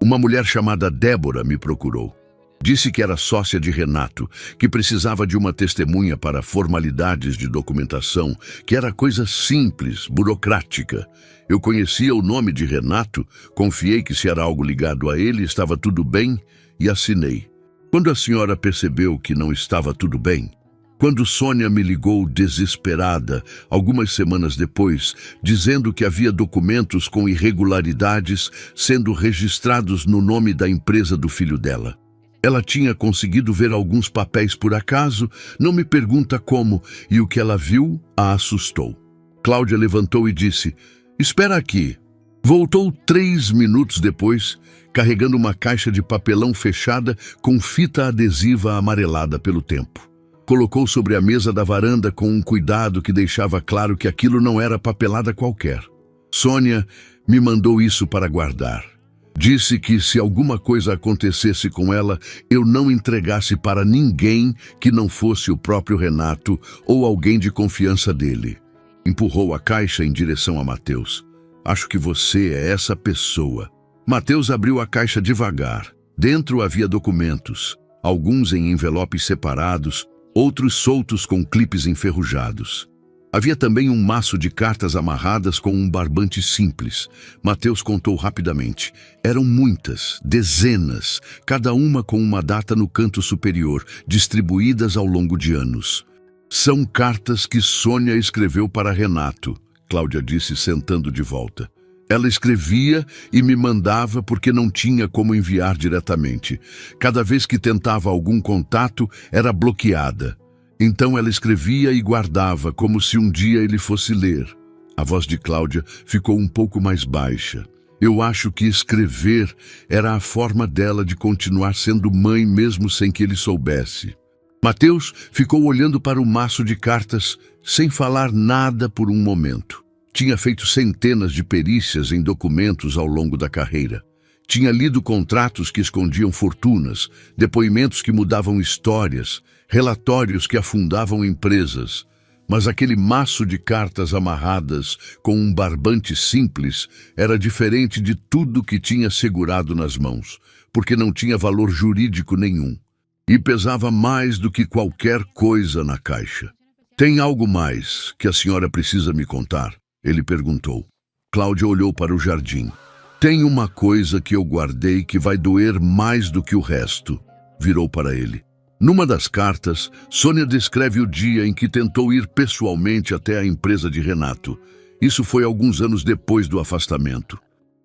"Uma mulher chamada Débora me procurou. Disse que era sócia de Renato, que precisava de uma testemunha para formalidades de documentação, que era coisa simples, burocrática. Eu conhecia o nome de Renato, confiei que se era algo ligado a ele estava tudo bem e assinei. Quando a senhora percebeu que não estava tudo bem, quando Sônia me ligou desesperada, algumas semanas depois, dizendo que havia documentos com irregularidades sendo registrados no nome da empresa do filho dela. Ela tinha conseguido ver alguns papéis por acaso, não me pergunta como, e o que ela viu a assustou." Cláudia levantou e disse: "Espera aqui." Voltou 3 minutos depois, carregando uma caixa de papelão fechada com fita adesiva amarelada pelo tempo. Colocou sobre a mesa da varanda com um cuidado que deixava claro que aquilo não era papelada qualquer. "Sônia me mandou isso para guardar. Disse que se alguma coisa acontecesse com ela, eu não entregasse para ninguém que não fosse o próprio Renato ou alguém de confiança dele. Empurrou a caixa em direção a Mateus. Acho que você é essa pessoa. Mateus abriu a caixa devagar. Dentro havia documentos, alguns em envelopes separados, outros soltos com clipes enferrujados. Havia também um maço de cartas amarradas com um barbante simples. Mateus contou rapidamente. Eram muitas, dezenas, cada uma com uma data no canto superior, distribuídas ao longo de anos. São cartas que Sônia escreveu para Renato, Cláudia disse sentando de volta. Ela escrevia e me mandava porque não tinha como enviar diretamente. Cada vez que tentava algum contato, era bloqueada. Então ela escrevia e guardava, como se um dia ele fosse ler. A voz de Cláudia ficou um pouco mais baixa. Eu acho que escrever era a forma dela de continuar sendo mãe mesmo sem que ele soubesse. Mateus ficou olhando para o maço de cartas sem falar nada por um momento. Tinha feito centenas de perícias em documentos ao longo da carreira. Tinha lido contratos que escondiam fortunas, depoimentos que mudavam histórias, relatórios que afundavam empresas. Mas aquele maço de cartas amarradas com um barbante simples era diferente de tudo que tinha segurado nas mãos, porque não tinha valor jurídico nenhum. E pesava mais do que qualquer coisa na caixa. Tem algo mais que a senhora precisa me contar? Ele perguntou. Cláudia olhou para o jardim. Tem uma coisa que eu guardei que vai doer mais do que o resto. Virou para ele. Numa das cartas, Sônia descreve o dia em que tentou ir pessoalmente até a empresa de Renato. Isso foi alguns anos depois do afastamento.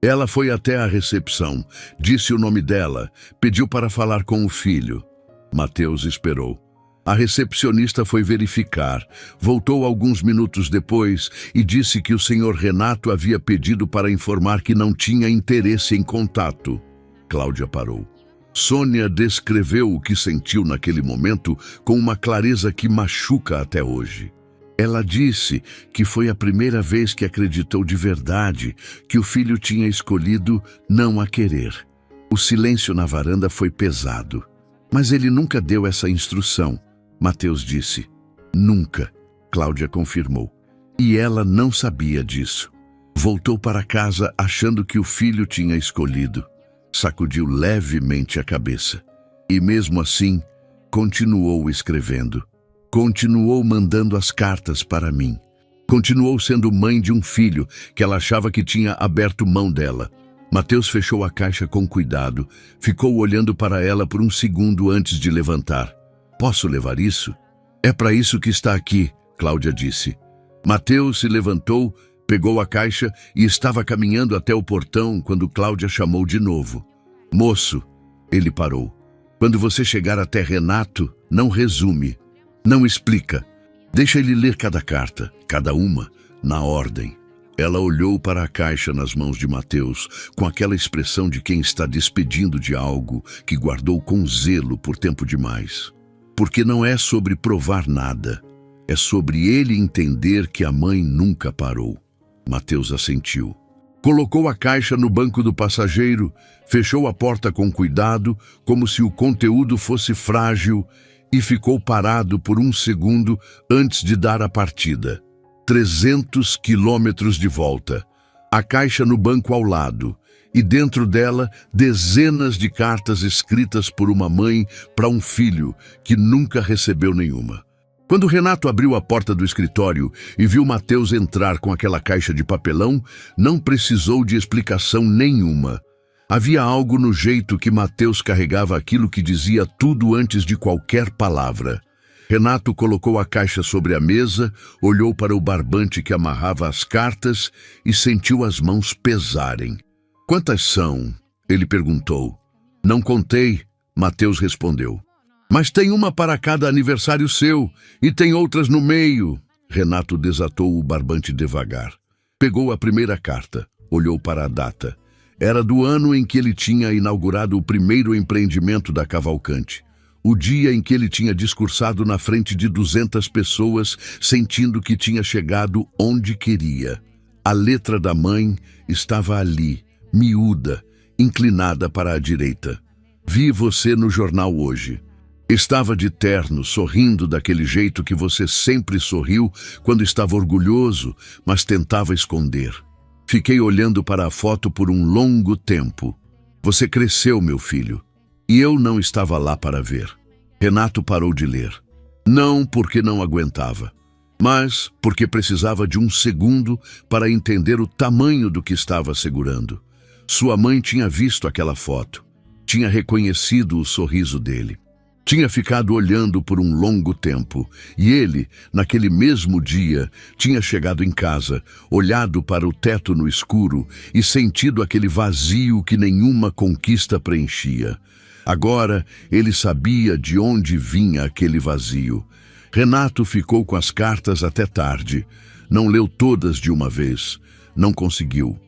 Ela foi até a recepção, disse o nome dela, pediu para falar com o filho. Mateus esperou. A recepcionista foi verificar, voltou alguns minutos depois e disse que o senhor Renato havia pedido para informar que não tinha interesse em contato. Cláudia parou. Sônia descreveu o que sentiu naquele momento com uma clareza que machuca até hoje. Ela disse que foi a primeira vez que acreditou de verdade que o filho tinha escolhido não a querer. O silêncio na varanda foi pesado. Mas ele nunca deu essa instrução, Mateus disse. Nunca, Cláudia confirmou. E ela não sabia disso. Voltou para casa achando que o filho tinha escolhido. Sacudiu levemente a cabeça. E mesmo assim, continuou escrevendo. Continuou mandando as cartas para mim. Continuou sendo mãe de um filho que ela achava que tinha aberto mão dela. Mateus fechou a caixa com cuidado, ficou olhando para ela por um segundo antes de levantar. Posso levar isso? É para isso que está aqui, Cláudia disse. Mateus se levantou, pegou a caixa e estava caminhando até o portão quando Cláudia chamou de novo. Moço, ele parou. Quando você chegar até Renato, não resume, não explica. Deixa ele ler cada carta, cada uma, na ordem. Ela olhou para a caixa nas mãos de Mateus, com aquela expressão de quem está despedindo de algo que guardou com zelo por tempo demais. Porque não é sobre provar nada, é sobre ele entender que a mãe nunca parou. Mateus assentiu. Colocou a caixa no banco do passageiro, fechou a porta com cuidado, como se o conteúdo fosse frágil, e ficou parado por um segundo antes de dar a partida. 300 quilômetros de volta, a caixa no banco ao lado, e dentro dela dezenas de cartas escritas por uma mãe para um filho que nunca recebeu nenhuma. Quando Renato abriu a porta do escritório e viu Mateus entrar com aquela caixa de papelão, não precisou de explicação nenhuma. Havia algo no jeito que Mateus carregava aquilo que dizia tudo antes de qualquer palavra. Renato colocou a caixa sobre a mesa, olhou para o barbante que amarrava as cartas e sentiu as mãos pesarem. Quantas são? Ele perguntou. Não contei, Mateus respondeu. Mas tem uma para cada aniversário seu e tem outras no meio. Renato desatou o barbante devagar. Pegou a primeira carta, olhou para a data. Era do ano em que ele tinha inaugurado o primeiro empreendimento da Cavalcante. O dia em que ele tinha discursado na frente de 200 pessoas, sentindo que tinha chegado onde queria. A letra da mãe estava ali, miúda, inclinada para a direita. Vi você no jornal hoje. Estava de terno, sorrindo daquele jeito que você sempre sorriu quando estava orgulhoso, mas tentava esconder. Fiquei olhando para a foto por um longo tempo. Você cresceu, meu filho, e eu não estava lá para ver. Renato parou de ler. Não porque não aguentava, mas porque precisava de um segundo para entender o tamanho do que estava segurando. Sua mãe tinha visto aquela foto, tinha reconhecido o sorriso dele. Tinha ficado olhando por um longo tempo, e ele, naquele mesmo dia, tinha chegado em casa, olhado para o teto no escuro e sentido aquele vazio que nenhuma conquista preenchia. Agora, ele sabia de onde vinha aquele vazio. Renato ficou com as cartas até tarde. Não leu todas de uma vez. Não conseguiu.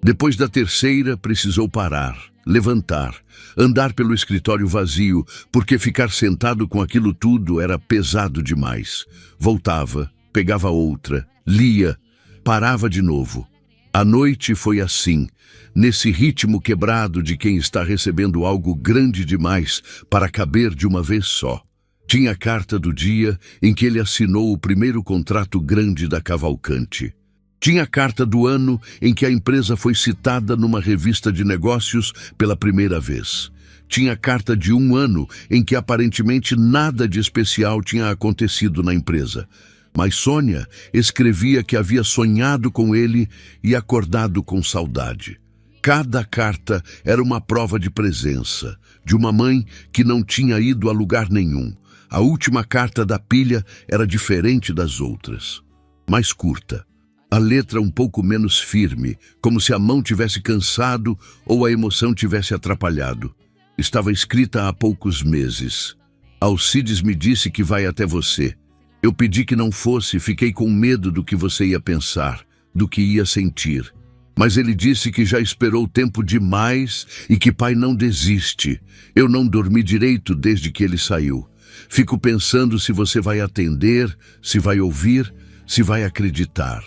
Depois da terceira, precisou parar, levantar, andar pelo escritório vazio, porque ficar sentado com aquilo tudo era pesado demais. Voltava, pegava outra, lia, parava de novo. A noite foi assim, nesse ritmo quebrado de quem está recebendo algo grande demais para caber de uma vez só. Tinha a carta do dia em que ele assinou o primeiro contrato grande da Cavalcante. Tinha a carta do ano em que a empresa foi citada numa revista de negócios pela primeira vez. Tinha a carta de um ano em que aparentemente nada de especial tinha acontecido na empresa. Mas Sônia escrevia que havia sonhado com ele e acordado com saudade. Cada carta era uma prova de presença, de uma mãe que não tinha ido a lugar nenhum. A última carta da pilha era diferente das outras, mais curta. A letra um pouco menos firme, como se a mão tivesse cansado ou a emoção tivesse atrapalhado. Estava escrita há poucos meses. Alcides me disse que vai até você. Eu pedi que não fosse, fiquei com medo do que você ia pensar, do que ia sentir. Mas ele disse que já esperou tempo demais e que pai não desiste. Eu não dormi direito desde que ele saiu. Fico pensando se você vai atender, se vai ouvir, se vai acreditar.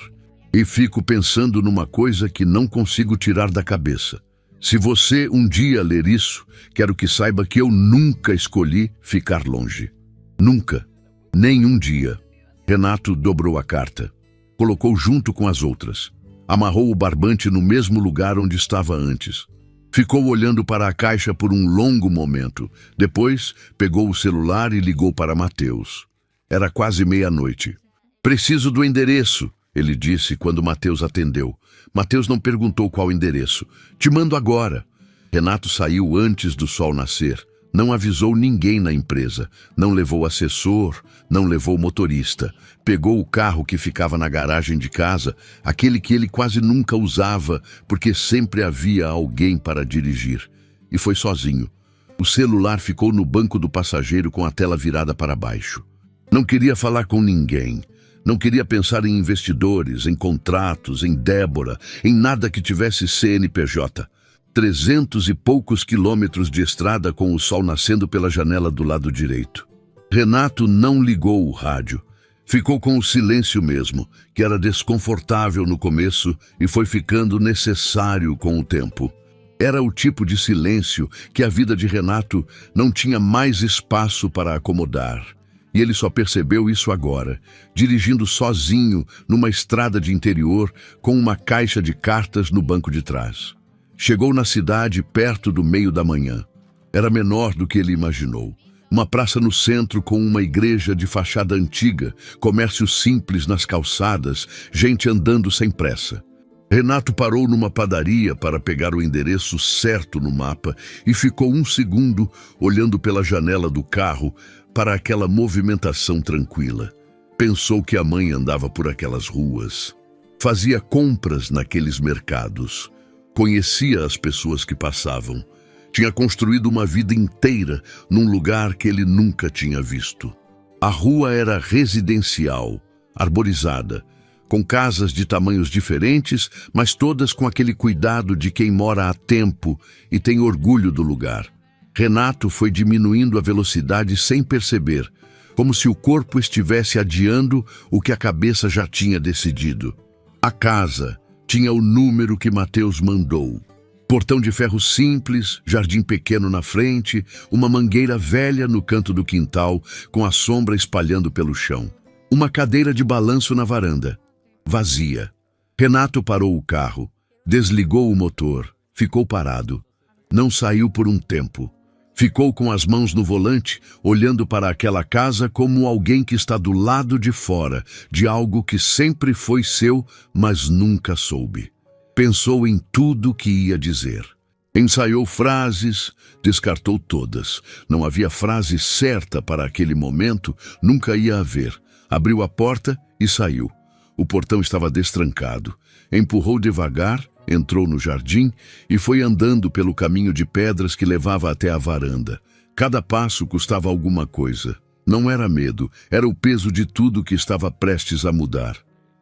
E fico pensando numa coisa que não consigo tirar da cabeça. Se você um dia ler isso, quero que saiba que eu nunca escolhi ficar longe. Nunca. Nem um dia. Renato dobrou a carta. Colocou junto com as outras. Amarrou o barbante no mesmo lugar onde estava antes. Ficou olhando para a caixa por um longo momento. Depois, pegou o celular e ligou para Mateus. Era quase meia-noite. Preciso do endereço, ele disse quando Mateus atendeu. Mateus não perguntou qual endereço. Te mando agora. Renato saiu antes do sol nascer. Não avisou ninguém na empresa. Não levou assessor, não levou motorista. Pegou o carro que ficava na garagem de casa, aquele que ele quase nunca usava, porque sempre havia alguém para dirigir. E foi sozinho. O celular ficou no banco do passageiro com a tela virada para baixo. Não queria falar com ninguém. Não queria pensar em investidores, em contratos, em Débora, em nada que tivesse CNPJ. 300 e poucos quilômetros de estrada com o sol nascendo pela janela do lado direito. Renato não ligou o rádio. Ficou com o silêncio mesmo, que era desconfortável no começo e foi ficando necessário com o tempo. Era o tipo de silêncio que a vida de Renato não tinha mais espaço para acomodar. E ele só percebeu isso agora, dirigindo sozinho numa estrada de interior com uma caixa de cartas no banco de trás. Chegou na cidade perto do meio da manhã. Era menor do que ele imaginou. Uma praça no centro com uma igreja de fachada antiga, comércio simples nas calçadas, gente andando sem pressa. Renato parou numa padaria para pegar o endereço certo no mapa e ficou um segundo olhando pela janela do carro para aquela movimentação tranquila. Pensou que a mãe andava por aquelas ruas. Fazia compras naqueles mercados. Conhecia as pessoas que passavam. Tinha construído uma vida inteira num lugar que ele nunca tinha visto. A rua era residencial, arborizada, com casas de tamanhos diferentes, mas todas com aquele cuidado de quem mora há tempo e tem orgulho do lugar. Renato foi diminuindo a velocidade sem perceber, como se o corpo estivesse adiando o que a cabeça já tinha decidido. A casa tinha o número que Mateus mandou. Portão de ferro simples, jardim pequeno na frente, uma mangueira velha no canto do quintal, com a sombra espalhando pelo chão. Uma cadeira de balanço na varanda, vazia. Renato parou o carro, desligou o motor, ficou parado. Não saiu por um tempo. Ficou com as mãos no volante, olhando para aquela casa como alguém que está do lado de fora, de algo que sempre foi seu, mas nunca soube. Pensou em tudo que ia dizer. Ensaiou frases, descartou todas. Não havia frase certa para aquele momento, nunca ia haver. Abriu a porta e saiu. O portão estava destrancado. Empurrou devagar, entrou no jardim e foi andando pelo caminho de pedras que levava até a varanda. Cada passo custava alguma coisa. Não era medo, era o peso de tudo que estava prestes a mudar.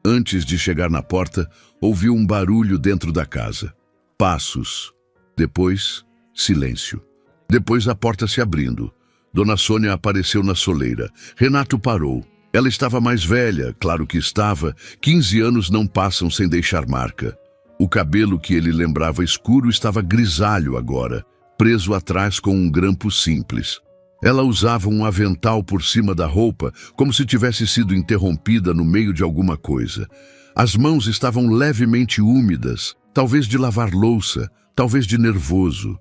Antes de chegar na porta, ouviu um barulho dentro da casa. Passos. Depois, silêncio. Depois a porta se abrindo. Dona Sônia apareceu na soleira. Renato parou. Ela estava mais velha, claro que estava. 15 anos não passam sem deixar marca. O cabelo que ele lembrava escuro estava grisalho agora, preso atrás com um grampo simples. Ela usava um avental por cima da roupa, como se tivesse sido interrompida no meio de alguma coisa. As mãos estavam levemente úmidas, talvez de lavar louça, talvez de nervoso.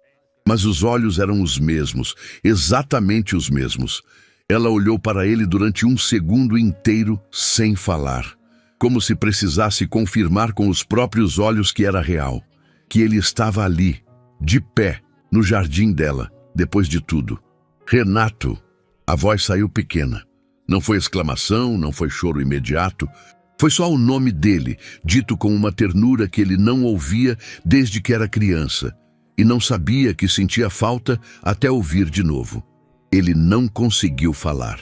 Mas os olhos eram os mesmos, exatamente os mesmos. Ela olhou para ele durante um segundo inteiro, sem falar. Como se precisasse confirmar com os próprios olhos que era real. Que ele estava ali, de pé, no jardim dela, depois de tudo. Renato. A voz saiu pequena. Não foi exclamação, não foi choro imediato. Foi só o nome dele, dito com uma ternura que ele não ouvia desde que era criança. E não sabia que sentia falta até ouvir de novo. Ele não conseguiu falar.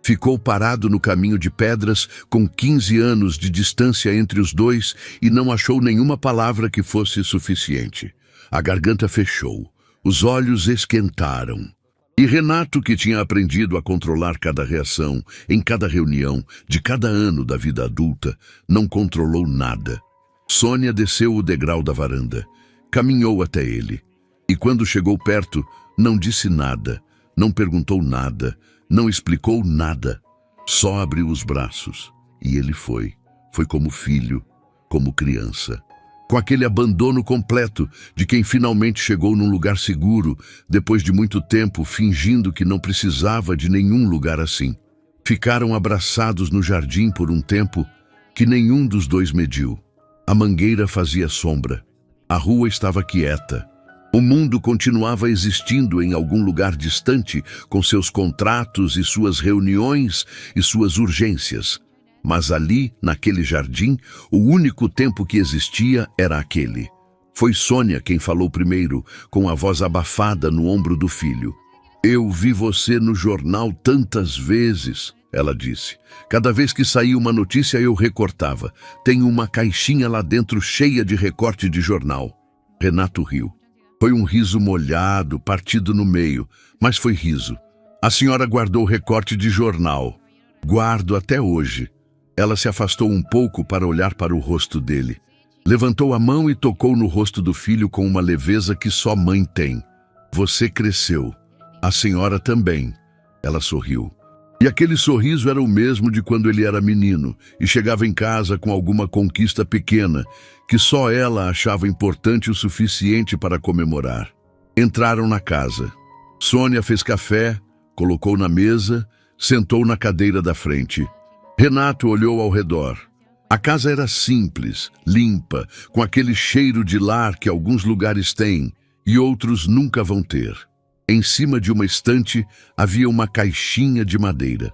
Ficou parado no caminho de pedras, com 15 anos de distância entre os dois, e não achou nenhuma palavra que fosse suficiente. A garganta fechou. Os olhos esquentaram. E Renato, que tinha aprendido a controlar cada reação, em cada reunião, de cada ano da vida adulta, não controlou nada. Sônia desceu o degrau da varanda. Caminhou até ele. E quando chegou perto, não disse nada, não perguntou nada, não explicou nada. Só abriu os braços. E ele foi. Foi como filho, como criança. Com aquele abandono completo de quem finalmente chegou num lugar seguro, depois de muito tempo fingindo que não precisava de nenhum lugar assim. Ficaram abraçados no jardim por um tempo que nenhum dos dois mediu. A mangueira fazia sombra. A rua estava quieta. O mundo continuava existindo em algum lugar distante, com seus contratos e suas reuniões e suas urgências. Mas ali, naquele jardim, o único tempo que existia era aquele. Foi Sônia quem falou primeiro, com a voz abafada no ombro do filho. "Eu vi você no jornal tantas vezes", ela disse. "Cada vez que saía uma notícia eu recortava. Tenho uma caixinha lá dentro cheia de recorte de jornal." Renato riu. Foi um riso molhado, partido no meio, mas foi riso. "A senhora guardou o recorte de jornal." "Guardo até hoje." Ela se afastou um pouco para olhar para o rosto dele. Levantou a mão e tocou no rosto do filho com uma leveza que só mãe tem. "Você cresceu. A senhora também." Ela sorriu. E aquele sorriso era o mesmo de quando ele era menino e chegava em casa com alguma conquista pequena, que só ela achava importante o suficiente para comemorar. Entraram na casa. Sônia fez café, colocou na mesa, sentou na cadeira da frente. Renato olhou ao redor. A casa era simples, limpa, com aquele cheiro de lar que alguns lugares têm e outros nunca vão ter. Em cima de uma estante havia uma caixinha de madeira.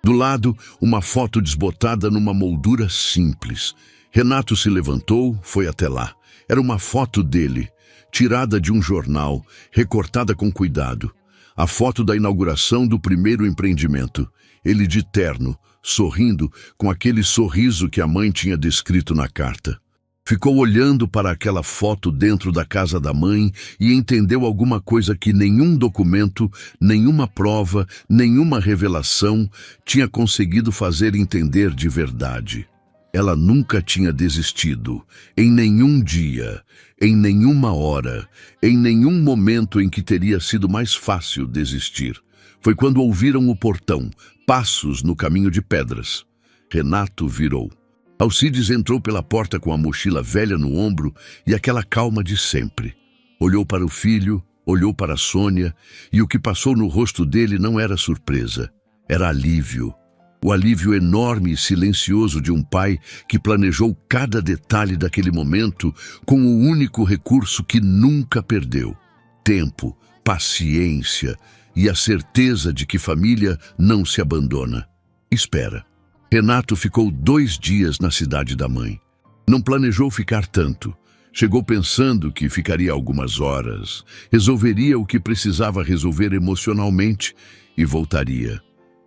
Do lado, uma foto desbotada numa moldura simples. Renato se levantou, foi até lá. Era uma foto dele, tirada de um jornal, recortada com cuidado. A foto da inauguração do primeiro empreendimento. Ele de terno, sorrindo, com aquele sorriso que a mãe tinha descrito na carta. Ficou olhando para aquela foto dentro da casa da mãe e entendeu alguma coisa que nenhum documento, nenhuma prova, nenhuma revelação tinha conseguido fazer entender de verdade. Ela nunca tinha desistido, em nenhum dia, em nenhuma hora, em nenhum momento em que teria sido mais fácil desistir. Foi quando ouviram o portão, passos no caminho de pedras. Renato virou. Alcides entrou pela porta com a mochila velha no ombro e aquela calma de sempre. Olhou para o filho, olhou para Sônia, e o que passou no rosto dele não era surpresa, era alívio. O alívio enorme e silencioso de um pai que planejou cada detalhe daquele momento com o único recurso que nunca perdeu: tempo, paciência e a certeza de que família não se abandona. Espera. Renato ficou 2 dias na cidade da mãe. Não planejou ficar tanto. Chegou pensando que ficaria algumas horas, resolveria o que precisava resolver emocionalmente e voltaria.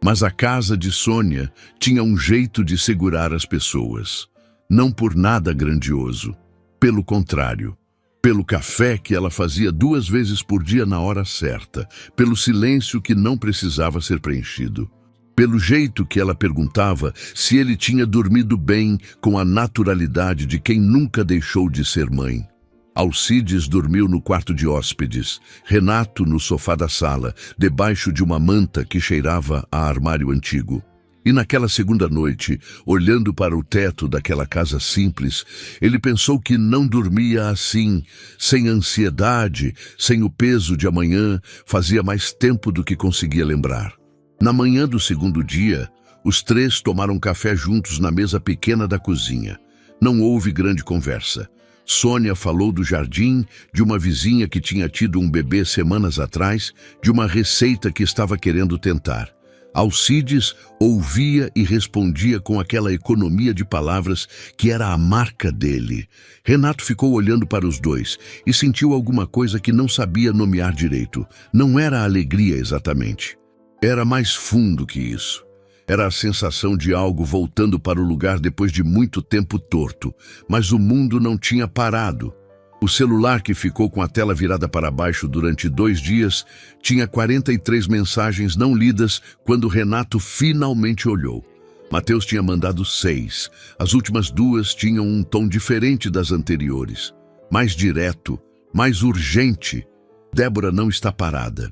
Mas a casa de Sônia tinha um jeito de segurar as pessoas. Não por nada grandioso. Pelo contrário. Pelo café que ela fazia 2 vezes por dia na hora certa. Pelo silêncio que não precisava ser preenchido. Pelo jeito que ela perguntava se ele tinha dormido bem, com a naturalidade de quem nunca deixou de ser mãe. Alcides dormiu no quarto de hóspedes, Renato no sofá da sala, debaixo de uma manta que cheirava a armário antigo. E naquela segunda noite, olhando para o teto daquela casa simples, ele pensou que não dormia assim, sem ansiedade, sem o peso de amanhã, fazia mais tempo do que conseguia lembrar. Na manhã do segundo dia, os 3 tomaram café juntos na mesa pequena da cozinha. Não houve grande conversa. Sônia falou do jardim, de uma vizinha que tinha tido um bebê semanas atrás, de uma receita que estava querendo tentar. Alcides ouvia e respondia com aquela economia de palavras que era a marca dele. Renato ficou olhando para os dois e sentiu alguma coisa que não sabia nomear direito. Não era alegria exatamente. Era mais fundo que isso. Era a sensação de algo voltando para o lugar depois de muito tempo torto, mas o mundo não tinha parado. O celular, que ficou com a tela virada para baixo durante 2 dias, tinha 43 mensagens não lidas quando Renato finalmente olhou. Mateus tinha mandado 6. As últimas 2 tinham um tom diferente das anteriores. Mais direto, mais urgente. Débora não está parada.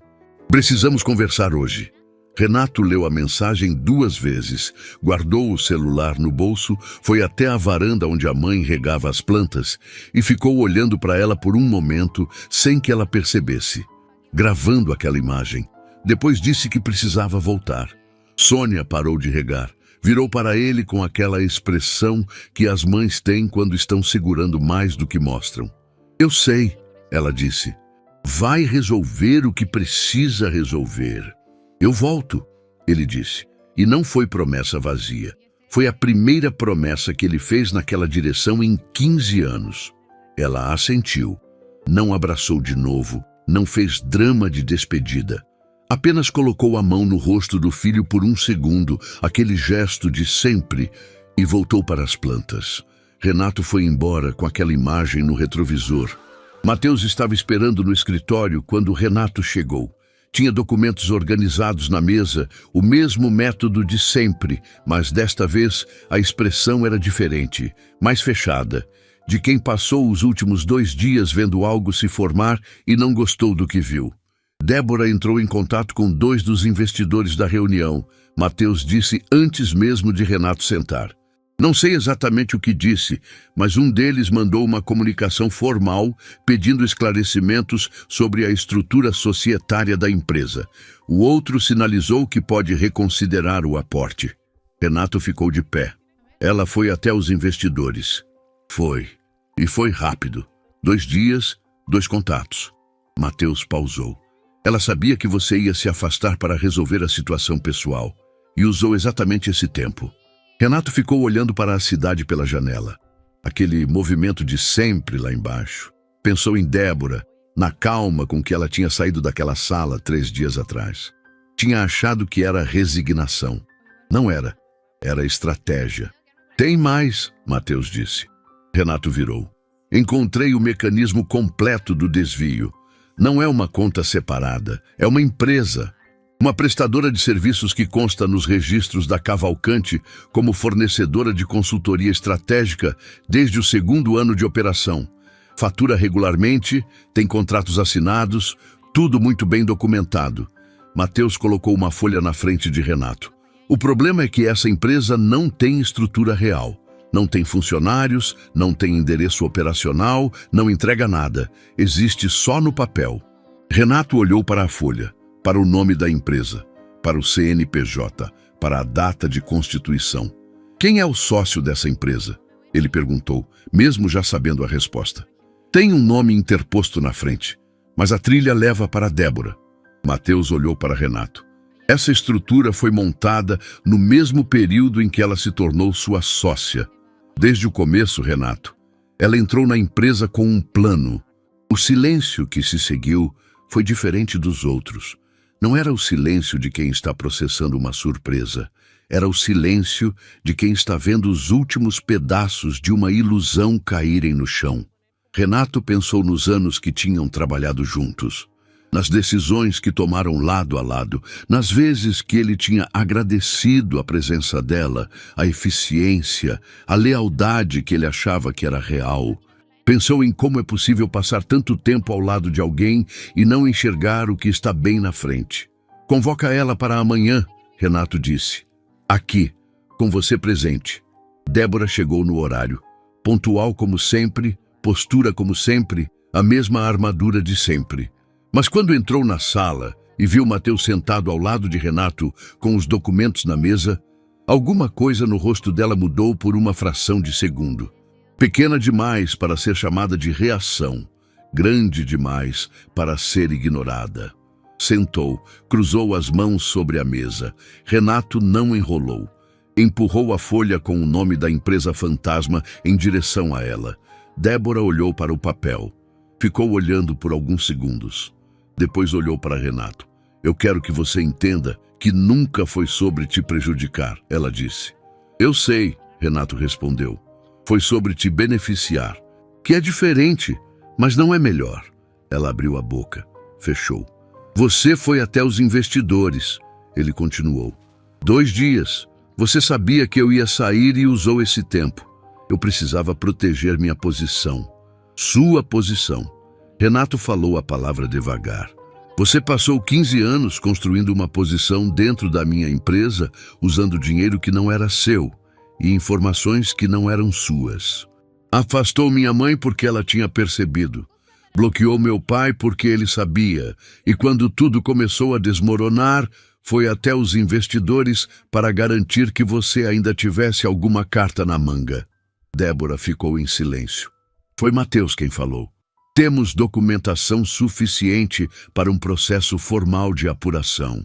Precisamos conversar hoje. Renato leu a mensagem 2 vezes, guardou o celular no bolso, foi até a varanda onde a mãe regava as plantas e ficou olhando para ela por um momento sem que ela percebesse, gravando aquela imagem. Depois disse que precisava voltar. Sônia parou de regar, virou para ele com aquela expressão que as mães têm quando estão segurando mais do que mostram. "Eu sei", ela disse. "Vai resolver o que precisa resolver." "Eu volto", ele disse. E não foi promessa vazia. Foi a primeira promessa que ele fez naquela direção em 15 anos. Ela assentiu. Não abraçou de novo, não fez drama de despedida. Apenas colocou a mão no rosto do filho por um segundo, aquele gesto de sempre, e voltou para as plantas. Renato foi embora com aquela imagem no retrovisor. Mateus estava esperando no escritório quando Renato chegou. Tinha documentos organizados na mesa, o mesmo método de sempre, mas desta vez a expressão era diferente, mais fechada, de quem passou os últimos 2 dias vendo algo se formar e não gostou do que viu. Débora entrou em contato com 2 dos investidores da reunião, Mateus disse antes mesmo de Renato sentar. Não sei exatamente o que disse, mas um deles mandou uma comunicação formal pedindo esclarecimentos sobre a estrutura societária da empresa. O outro sinalizou que pode reconsiderar o aporte. Renato ficou de pé. Ela foi até os investidores. Foi. E foi rápido. 2 dias, 2 contatos. Mateus pausou. Ela sabia que você ia se afastar para resolver a situação pessoal e usou exatamente esse tempo. Renato ficou olhando para a cidade pela janela. Aquele movimento de sempre lá embaixo. Pensou em Débora, na calma com que ela tinha saído daquela sala 3 dias atrás. Tinha achado que era resignação. Não era. Era estratégia. "Tem mais", Mateus disse. Renato virou. "Encontrei o mecanismo completo do desvio. Não é uma conta separada, é uma empresa." Uma prestadora de serviços que consta nos registros da Cavalcante como fornecedora de consultoria estratégica desde o segundo ano de operação. Fatura regularmente, tem contratos assinados, tudo muito bem documentado. Mateus colocou uma folha na frente de Renato. O problema é que essa empresa não tem estrutura real. Não tem funcionários, não tem endereço operacional, não entrega nada. Existe só no papel. Renato olhou para a folha, para o nome da empresa, para o CNPJ, para a data de constituição. Quem é o sócio dessa empresa? Ele perguntou, mesmo já sabendo a resposta. Tem um nome interposto na frente, mas a trilha leva para Débora. Mateus olhou para Renato. Essa estrutura foi montada no mesmo período em que ela se tornou sua sócia. Desde o começo, Renato, ela entrou na empresa com um plano. O silêncio que se seguiu foi diferente dos outros. Não era o silêncio de quem está processando uma surpresa. Era o silêncio de quem está vendo os últimos pedaços de uma ilusão caírem no chão. Renato pensou nos anos que tinham trabalhado juntos, nas decisões que tomaram lado a lado, nas vezes que ele tinha agradecido a presença dela, a eficiência, a lealdade que ele achava que era real. Pensou em como é possível passar tanto tempo ao lado de alguém e não enxergar o que está bem na frente. Convoca ela para amanhã, Renato disse. Aqui, com você presente. Débora chegou no horário, pontual como sempre, postura como sempre, a mesma armadura de sempre. Mas quando entrou na sala e viu Mateus sentado ao lado de Renato com os documentos na mesa, alguma coisa no rosto dela mudou por uma fração de segundo. Pequena demais para ser chamada de reação, grande demais para ser ignorada. Sentou, cruzou as mãos sobre a mesa. Renato não enrolou. Empurrou a folha com o nome da empresa fantasma em direção a ela. Débora olhou para o papel. Ficou olhando por alguns segundos. Depois olhou para Renato. Eu quero que você entenda que nunca foi sobre te prejudicar, ela disse. Eu sei, Renato respondeu. Foi sobre te beneficiar, que é diferente, mas não é melhor. Ela abriu a boca, fechou. Você foi até os investidores, ele continuou. 2 dias. Você sabia que eu ia sair e usou esse tempo. Eu precisava proteger minha posição. Sua posição. Renato falou a palavra devagar. Você passou 15 anos construindo uma posição dentro da minha empresa, usando dinheiro que não era seu e informações que não eram suas. Afastou minha mãe porque ela tinha percebido. Bloqueou meu pai porque ele sabia. E quando tudo começou a desmoronar, foi até os investidores para garantir que você ainda tivesse alguma carta na manga. Débora ficou em silêncio. Foi Mateus quem falou. Temos documentação suficiente para um processo formal de apuração.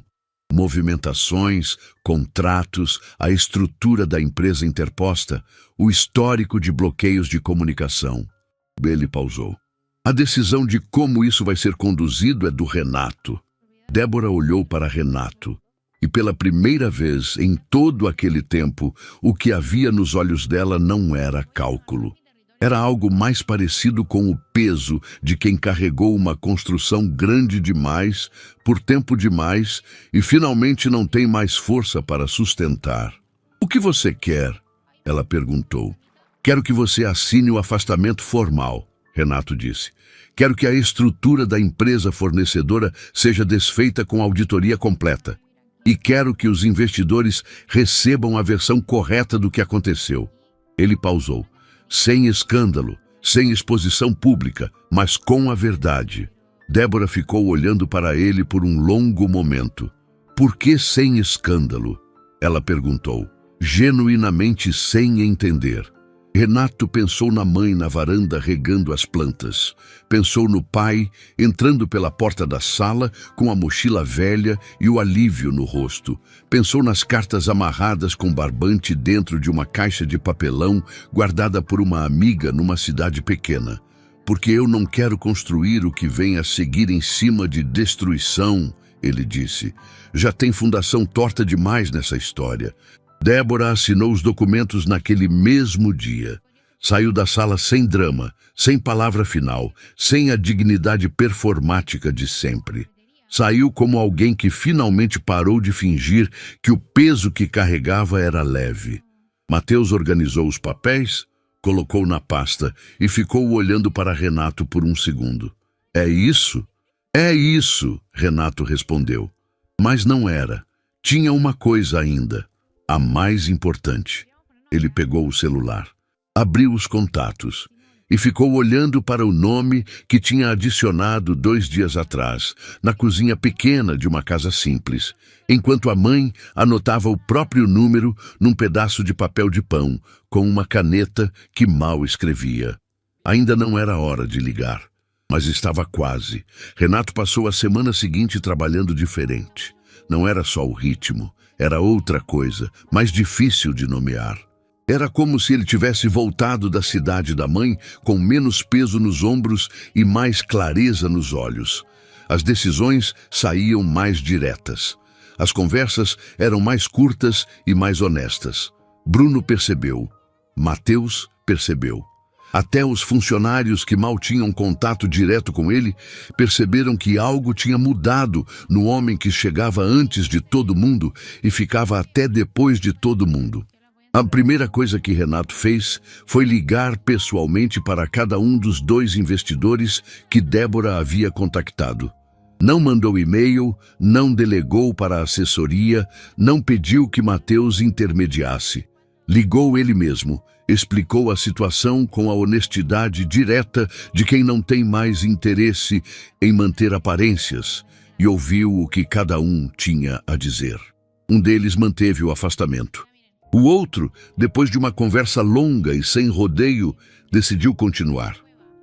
Movimentações, contratos, a estrutura da empresa interposta, o histórico de bloqueios de comunicação. Ele pausou. A decisão de como isso vai ser conduzido é do Renato. Débora olhou para Renato. E pela primeira vez em todo aquele tempo, o que havia nos olhos dela não era cálculo. Era algo mais parecido com o peso de quem carregou uma construção grande demais, por tempo demais, e finalmente não tem mais força para sustentar. O que você quer? Ela perguntou. Quero que você assine o afastamento formal, Renato disse. Quero que a estrutura da empresa fornecedora seja desfeita com auditoria completa. E quero que os investidores recebam a versão correta do que aconteceu. Ele pausou. Sem escândalo, sem exposição pública, mas com a verdade. Débora ficou olhando para ele por um longo momento. Por que sem escândalo? Ela perguntou, genuinamente sem entender. Renato pensou na mãe na varanda regando as plantas. Pensou no pai entrando pela porta da sala com a mochila velha e o alívio no rosto. Pensou nas cartas amarradas com barbante dentro de uma caixa de papelão guardada por uma amiga numa cidade pequena. Porque eu não quero construir o que vem a seguir em cima de destruição, ele disse. Já tem fundação torta demais nessa história. Débora assinou os documentos naquele mesmo dia. Saiu da sala sem drama, sem palavra final, sem a dignidade performática de sempre. Saiu como alguém que finalmente parou de fingir que o peso que carregava era leve. Mateus organizou os papéis, colocou na pasta e ficou olhando para Renato por um segundo. É isso? É isso, Renato respondeu. Mas não era. Tinha uma coisa ainda, a mais importante. Ele pegou o celular, abriu os contatos e ficou olhando para o nome que tinha adicionado 2 dias atrás, na cozinha pequena de uma casa simples, enquanto a mãe anotava o próprio número num pedaço de papel de pão, com uma caneta que mal escrevia. Ainda não era hora de ligar, mas estava quase. Renato passou a semana seguinte trabalhando diferente. Não era só o ritmo, era outra coisa, mais difícil de nomear. Era como se ele tivesse voltado da cidade da mãe com menos peso nos ombros e mais clareza nos olhos. As decisões saíam mais diretas. As conversas eram mais curtas e mais honestas. Bruno percebeu. Mateus percebeu. Até os funcionários que mal tinham contato direto com ele perceberam que algo tinha mudado no homem que chegava antes de todo mundo e ficava até depois de todo mundo. A primeira coisa que Renato fez foi ligar pessoalmente para cada um dos 2 investidores que Débora havia contactado. Não mandou e-mail, não delegou para a assessoria, não pediu que Mateus intermediasse. Ligou ele mesmo, explicou a situação com a honestidade direta de quem não tem mais interesse em manter aparências e ouviu o que cada um tinha a dizer. Um deles manteve o afastamento. O outro, depois de uma conversa longa e sem rodeio, decidiu continuar.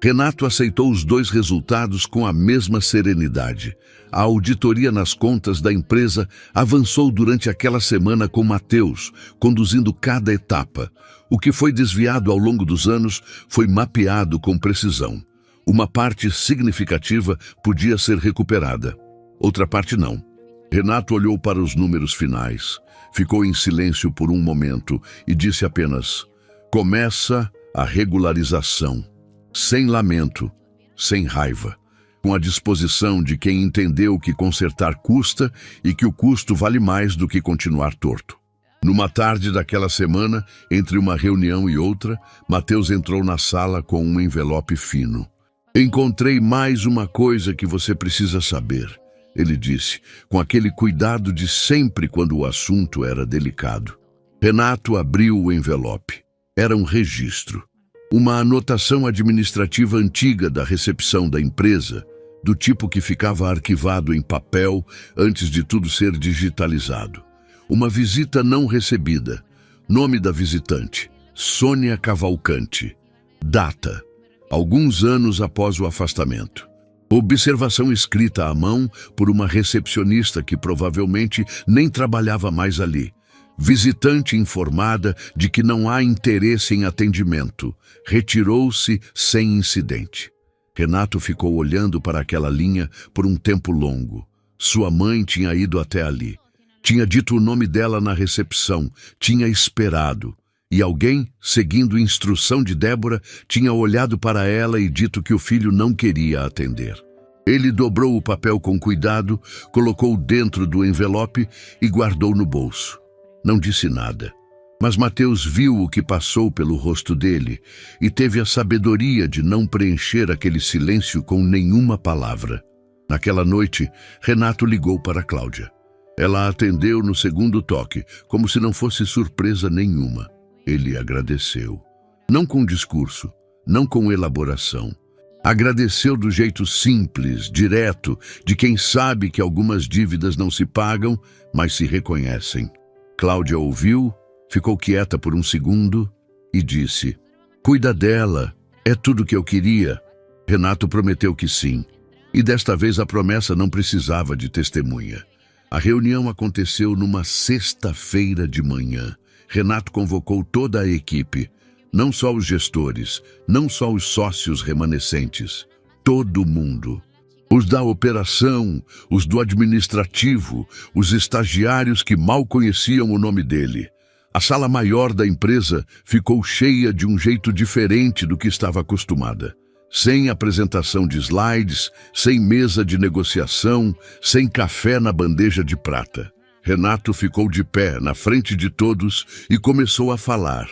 Renato aceitou os 2 resultados com a mesma serenidade. A auditoria nas contas da empresa avançou durante aquela semana com Mateus, conduzindo cada etapa. O que foi desviado ao longo dos anos foi mapeado com precisão. Uma parte significativa podia ser recuperada, outra parte não. Renato olhou para os números finais. Ficou em silêncio por um momento e disse apenas: começa a regularização. Sem lamento, sem raiva, com a disposição de quem entendeu que consertar custa e que o custo vale mais do que continuar torto. Numa tarde daquela semana, entre uma reunião e outra, Mateus entrou na sala com um envelope fino. Encontrei mais uma coisa que você precisa saber, ele disse, com aquele cuidado de sempre quando o assunto era delicado. Renato abriu o envelope. Era um registro. Uma anotação administrativa antiga da recepção da empresa, do tipo que ficava arquivado em papel antes de tudo ser digitalizado. Uma visita não recebida. Nome da visitante: Sônia Cavalcante. Data: alguns anos após o afastamento. Observação escrita à mão por uma recepcionista que provavelmente nem trabalhava mais ali. Visitante informada de que não há interesse em atendimento. Retirou-se sem incidente. Renato ficou olhando para aquela linha por um tempo longo. Sua mãe tinha ido até ali. Tinha dito o nome dela na recepção. Tinha esperado. E alguém, seguindo instrução de Débora, tinha olhado para ela e dito que o filho não queria atender. Ele dobrou o papel com cuidado, colocou dentro do envelope e guardou no bolso. Não disse nada, mas Mateus viu o que passou pelo rosto dele e teve a sabedoria de não preencher aquele silêncio com nenhuma palavra. Naquela noite, Renato ligou para Cláudia. Ela atendeu no segundo toque, como se não fosse surpresa nenhuma. Ele agradeceu. Não com discurso, não com elaboração. Agradeceu do jeito simples, direto, de quem sabe que algumas dívidas não se pagam, mas se reconhecem. Cláudia ouviu, ficou quieta por um segundo e disse: cuida dela, é tudo que eu queria. Renato prometeu que sim, e desta vez a promessa não precisava de testemunha. A reunião aconteceu numa sexta-feira de manhã. Renato convocou toda a equipe, não só os gestores, não só os sócios remanescentes, todo mundo. Os da operação, os do administrativo, os estagiários que mal conheciam o nome dele. A sala maior da empresa ficou cheia de um jeito diferente do que estava acostumada. sem apresentação de slides, sem mesa de negociação, sem café na bandeja de prata. Renato ficou de pé na frente de todos e começou a falar.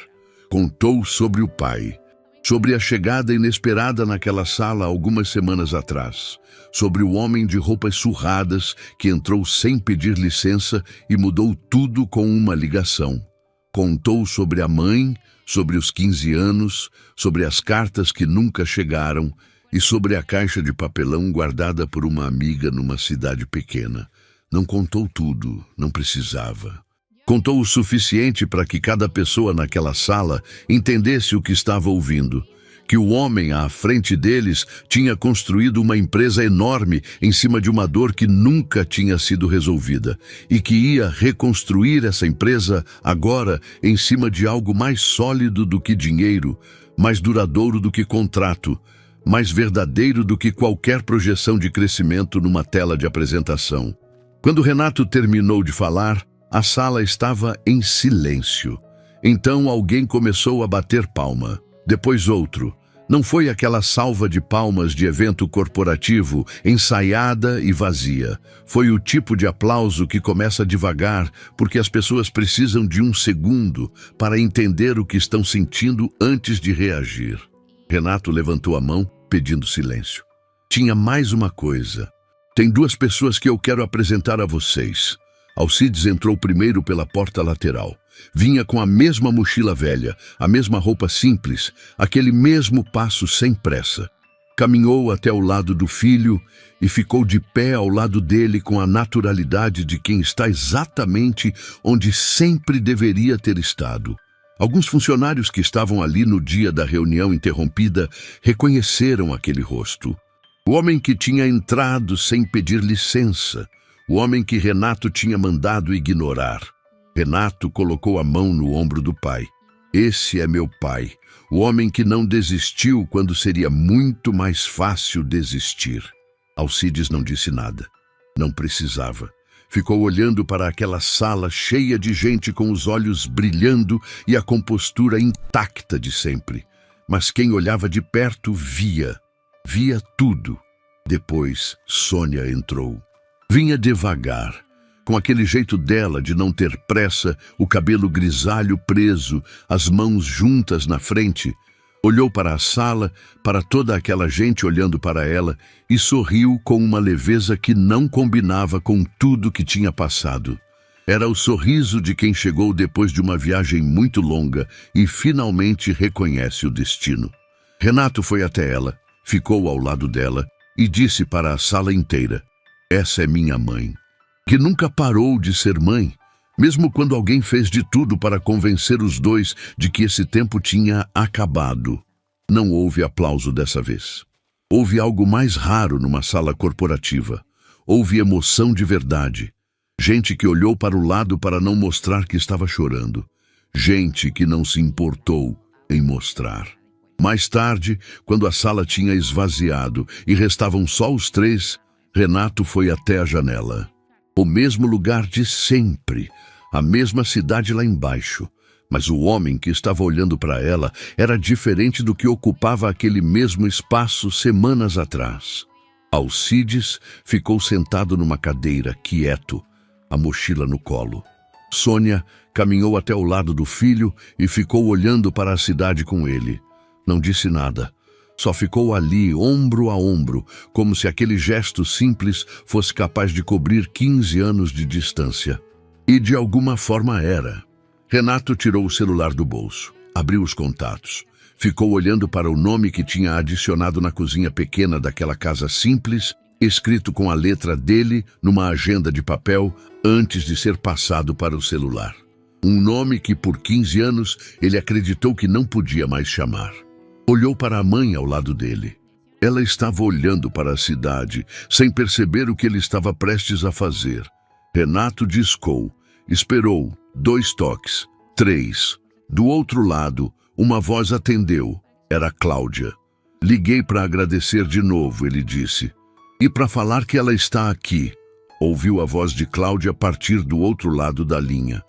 Contou sobre o pai, sobre a chegada inesperada naquela sala algumas semanas atrás, sobre o homem de roupas surradas que entrou sem pedir licença e mudou tudo com uma ligação. Contou sobre a mãe, sobre os 15 anos, sobre as cartas que nunca chegaram e sobre a caixa de papelão guardada por uma amiga numa cidade pequena. Não contou tudo, não precisava. Contou o suficiente para que cada pessoa naquela sala entendesse o que estava ouvindo. Que o homem à frente deles tinha construído uma empresa enorme em cima de uma dor que nunca tinha sido resolvida e que ia reconstruir essa empresa agora em cima de algo mais sólido do que dinheiro, mais duradouro do que contrato, mais verdadeiro do que qualquer projeção de crescimento numa tela de apresentação. Quando Renato terminou de falar, a sala estava em silêncio. Então alguém começou a bater palma. Depois outro. Não foi aquela salva de palmas de evento corporativo, ensaiada e vazia. Foi o tipo de aplauso que começa devagar, porque as pessoas precisam de um segundo para entender o que estão sentindo antes de reagir. Renato levantou a mão, pedindo silêncio. Tinha mais uma coisa. Tem duas pessoas que eu quero apresentar a vocês. Alcides entrou primeiro pela porta lateral. Vinha com a mesma mochila velha, a mesma roupa simples, aquele mesmo passo sem pressa. Caminhou até o lado do filho e ficou de pé ao lado dele com a naturalidade de quem está exatamente onde sempre deveria ter estado. Alguns funcionários que estavam ali no dia da reunião interrompida reconheceram aquele rosto. O homem que tinha entrado sem pedir licença, o homem que Renato tinha mandado ignorar. Renato colocou a mão no ombro do pai. Esse é meu pai, o homem que não desistiu quando seria muito mais fácil desistir. Alcides não disse nada. Não precisava. Ficou olhando para aquela sala cheia de gente com os olhos brilhando e a compostura intacta de sempre. Mas quem olhava de perto via tudo. Depois, Sônia entrou. Vinha devagar, com aquele jeito dela de não ter pressa, o cabelo grisalho preso, as mãos juntas na frente. Olhou para a sala, para toda aquela gente olhando para ela e sorriu com uma leveza que não combinava com tudo que tinha passado. Era o sorriso de quem chegou depois de uma viagem muito longa e finalmente reconhece o destino. Renato foi até ela, ficou ao lado dela e disse para a sala inteira: "Essa é minha mãe", que nunca parou de ser mãe, mesmo quando alguém fez de tudo para convencer os dois de que esse tempo tinha acabado. Não houve aplauso dessa vez. Houve algo mais raro numa sala corporativa. Houve emoção de verdade. Gente que olhou para o lado para não mostrar que estava chorando. Gente que não se importou em mostrar. Mais tarde, quando a sala tinha esvaziado e restavam só os três, Renato foi até a janela. O mesmo lugar de sempre, a mesma cidade lá embaixo. Mas o homem que estava olhando para ela era diferente do que ocupava aquele mesmo espaço semanas atrás. Alcides ficou sentado numa cadeira, quieto, a mochila no colo. Sônia caminhou até o lado do filho e ficou olhando para a cidade com ele. Não disse nada. Só ficou ali, ombro a ombro, como se aquele gesto simples fosse capaz de cobrir 15 anos de distância. E de alguma forma era. Renato tirou o celular do bolso, abriu os contatos, ficou olhando para o nome que tinha adicionado na cozinha pequena daquela casa simples, escrito com a letra dele numa agenda de papel antes de ser passado para o celular. Um nome que por 15 anos ele acreditou que não podia mais chamar. Olhou para a mãe ao lado dele. Ela estava olhando para a cidade, sem perceber o que ele estava prestes a fazer. Renato discou, esperou, 2 toques, 3. Do outro lado, uma voz atendeu. Era Cláudia. Liguei para agradecer de novo, ele disse. E para falar que ela está aqui. Ouviu a voz de Cláudia partir do outro lado da linha.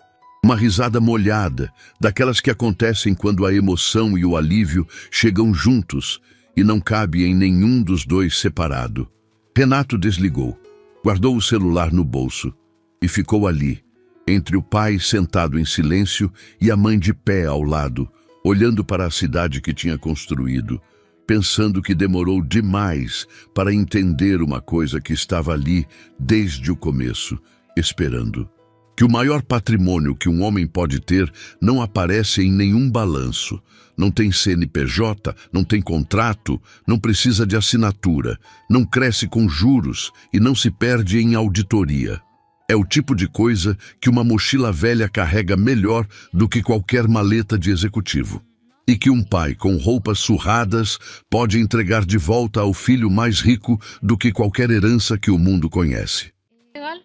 Uma risada molhada, daquelas que acontecem quando a emoção e o alívio chegam juntos, e não cabe em nenhum dos dois separado. Renato desligou, guardou o celular no bolso e ficou ali, entre o pai sentado em silêncio e a mãe de pé ao lado, olhando para a cidade que tinha construído, pensando que demorou demais para entender uma coisa que estava ali desde o começo, esperando. Que o maior patrimônio que um homem pode ter não aparece em nenhum balanço. Não tem CNPJ, não tem contrato, não precisa de assinatura, não cresce com juros e não se perde em auditoria. É o tipo de coisa que uma mochila velha carrega melhor do que qualquer maleta de executivo. E que um pai com roupas surradas pode entregar de volta ao filho mais rico do que qualquer herança que o mundo conhece. Legal.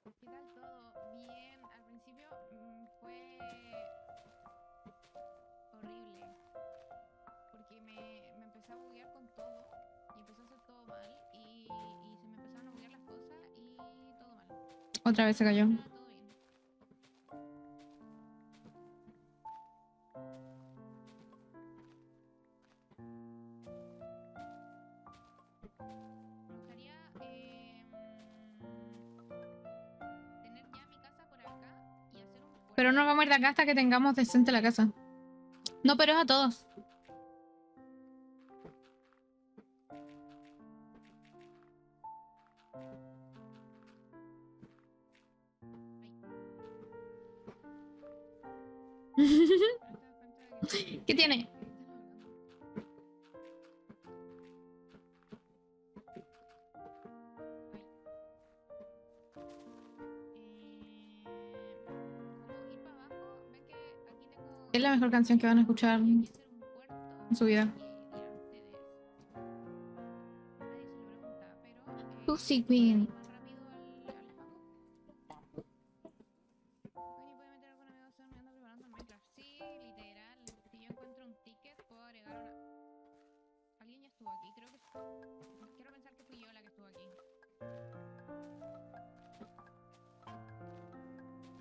¿Qué tal todo? Bien, al principio fue horrible porque me empecé a buguear con todo y empecé a hacer todo mal y se me empezaron a buguear las cosas y todo mal. Otra vez se cayó. Estaba todo bien. Me gustaría tener ya mi casa por acá y hacer un puerto. Pero no vamos a ir de acá hasta que tengamos decente la casa. No, pero es a todos. ¿Qué tiene? Es la mejor canción que van a escuchar en su vida. Pussy Queen. Sí, literal. Si yo encuentro un ticket, puedo agregar una. Alguien ya estuvo aquí, creo que. Quiero pensar que fui yo la que estuvo aquí. Me rompió la pala. Pero no puedo hacer la verdad.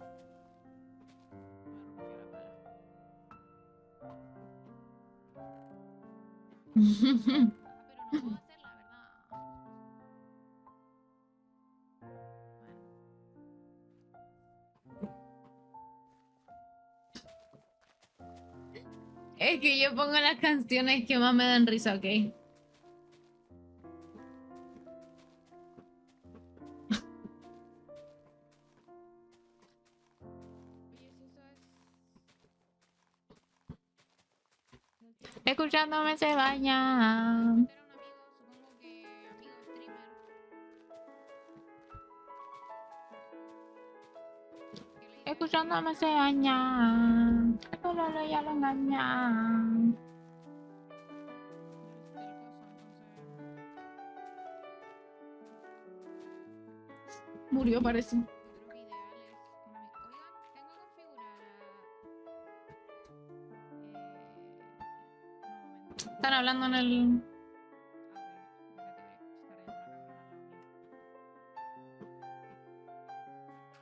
Es que yo pongo las canciones que más me dan risa, ¿ok? Oye, si eso es... Escuchándome se baña. Era un amigo, supongo que amigo streamer. Escuchándome se baña. Pero ya lo engaña. Murió, parece. Yo creo que ideal es un amigo. Oigan, tengo configurada. Están hablando en el.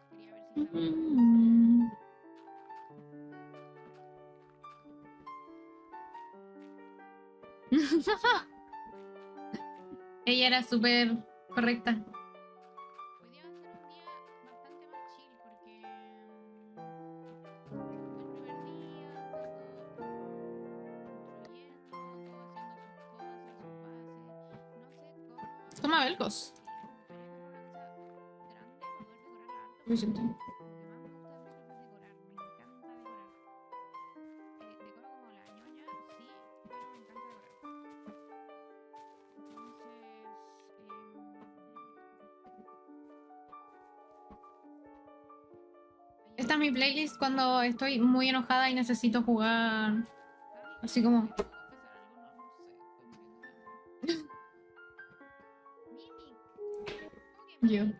Quería ver si estaba... Ella era súper correcta. Hoy día va a ser un día bastante más chill porque el primer día, todo construyendo, todo haciendo sus cosas, sus bases. No sé cómo. Toma Belcos. Me siento. Lo que más me gusta de Minecraft es decorar. Me encanta decorar. Decoro como la ñoña, sí, pero me encanta decorar. Esta es mi playlist cuando estoy muy enojada y necesito jugar. Así como. Yo. Ya voy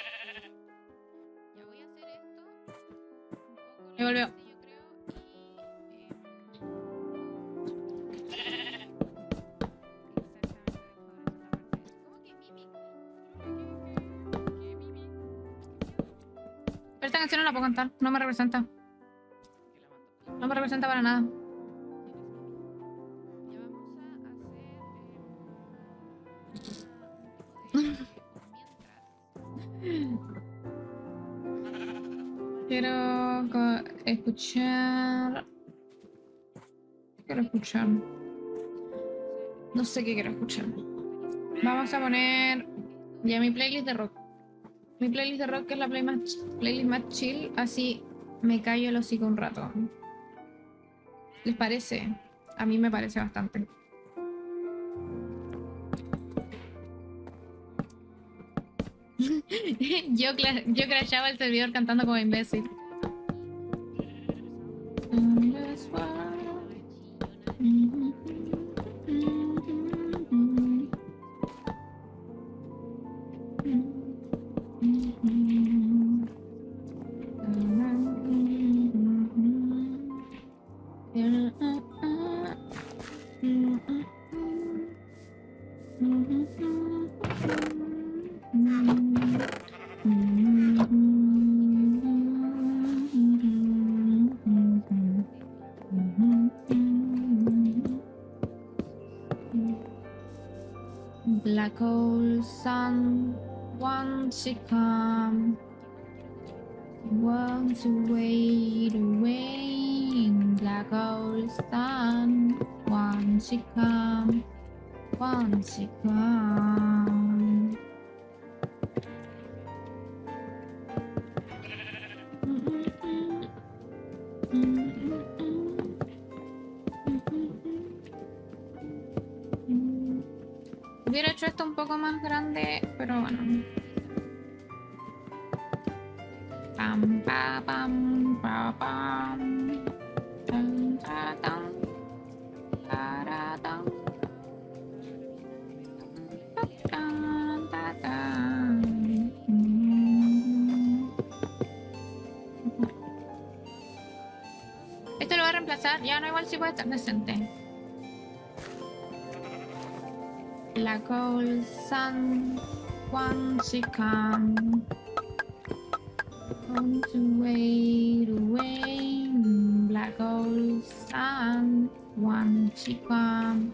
a hacer esto un poco. Me volvió. Yo creo, esta canción no la puedo cantar. No me representa. No me representa para nada. Quiero escuchar. ¿Qué quiero escuchar? No sé qué quiero escuchar. Vamos a poner ya mi playlist de rock. Mi playlist de rock, que es la playlist más chill, así me callo el hocico un rato. ¿Les parece? A mí me parece bastante. yo crashaba el servidor cantando como imbécil. Black hole sun wants to come, wants to wait away. Black hole sun wants to come, wants to come. Hubiera hecho esto un poco más grande, pero bueno. Pam, pa, pam, pa, pam. Tan, ta, tan. Ta, ra, tan. Ta, tan, ta, tan. Esto lo voy a reemplazar. Ya no, igual sí puede estar decente. Black hole sun wants to come, wants to wait away. Black hole sun wants to come.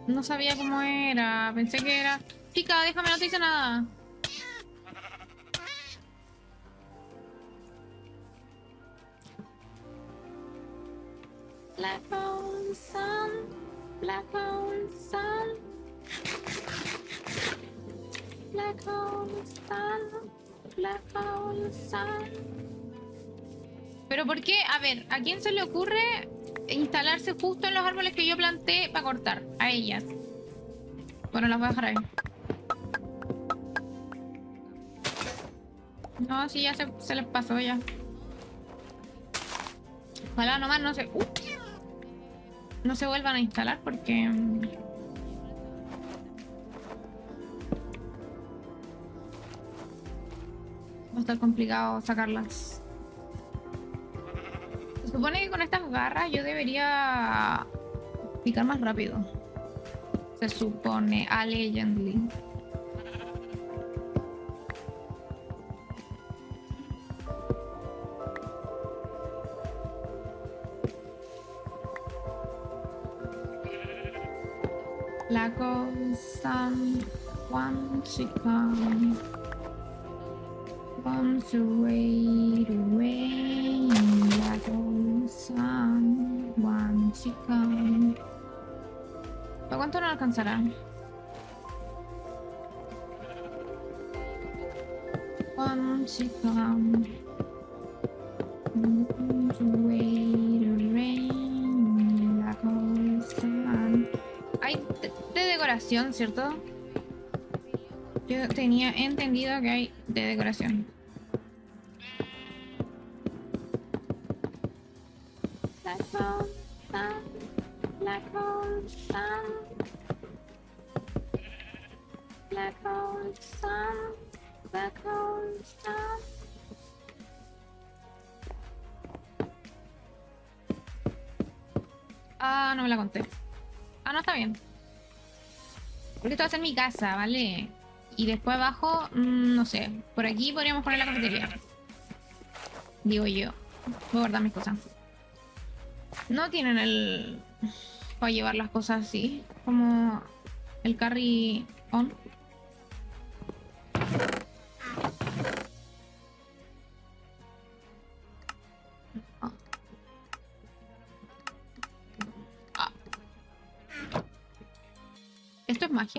No sabía cómo era, pensé que era... Chica, déjame, no te hice nada. Black hole sun, black hole sun, black hole sun, black hole sun. ¿Pero por qué? A ver, ¿a quién se le ocurre instalarse justo en los árboles que yo planté para cortar? A ellas. Bueno, las voy a dejar ahí. No, sí, ya se les pasó ya. Ojalá nomás no se vuelvan a instalar porque... va a estar complicado sacarlas. Se supone que con estas garras yo debería picar más rápido. Se supone, allegedly. Black hole sun wants to come, wants to wait away. Black hole sun wants to come. ¿Para cuánto no alcanzará? Wants to come, wants to wait away. Black hole sun. Hay de decoración, ¿cierto? Yo tenía entendido que hay de decoración. Black hole sun, black hole sun, black hole sun, black hole sun. Ah, no me la conté. Ah, no, está bien. Porque esto va a ser mi casa, ¿vale? Y después abajo, no sé. Por aquí podríamos poner la cafetería. Digo yo. Voy a guardar mis cosas. No tienen el... para llevar las cosas así. Como el carry on. Ah. Ah. ¿Esto es magia?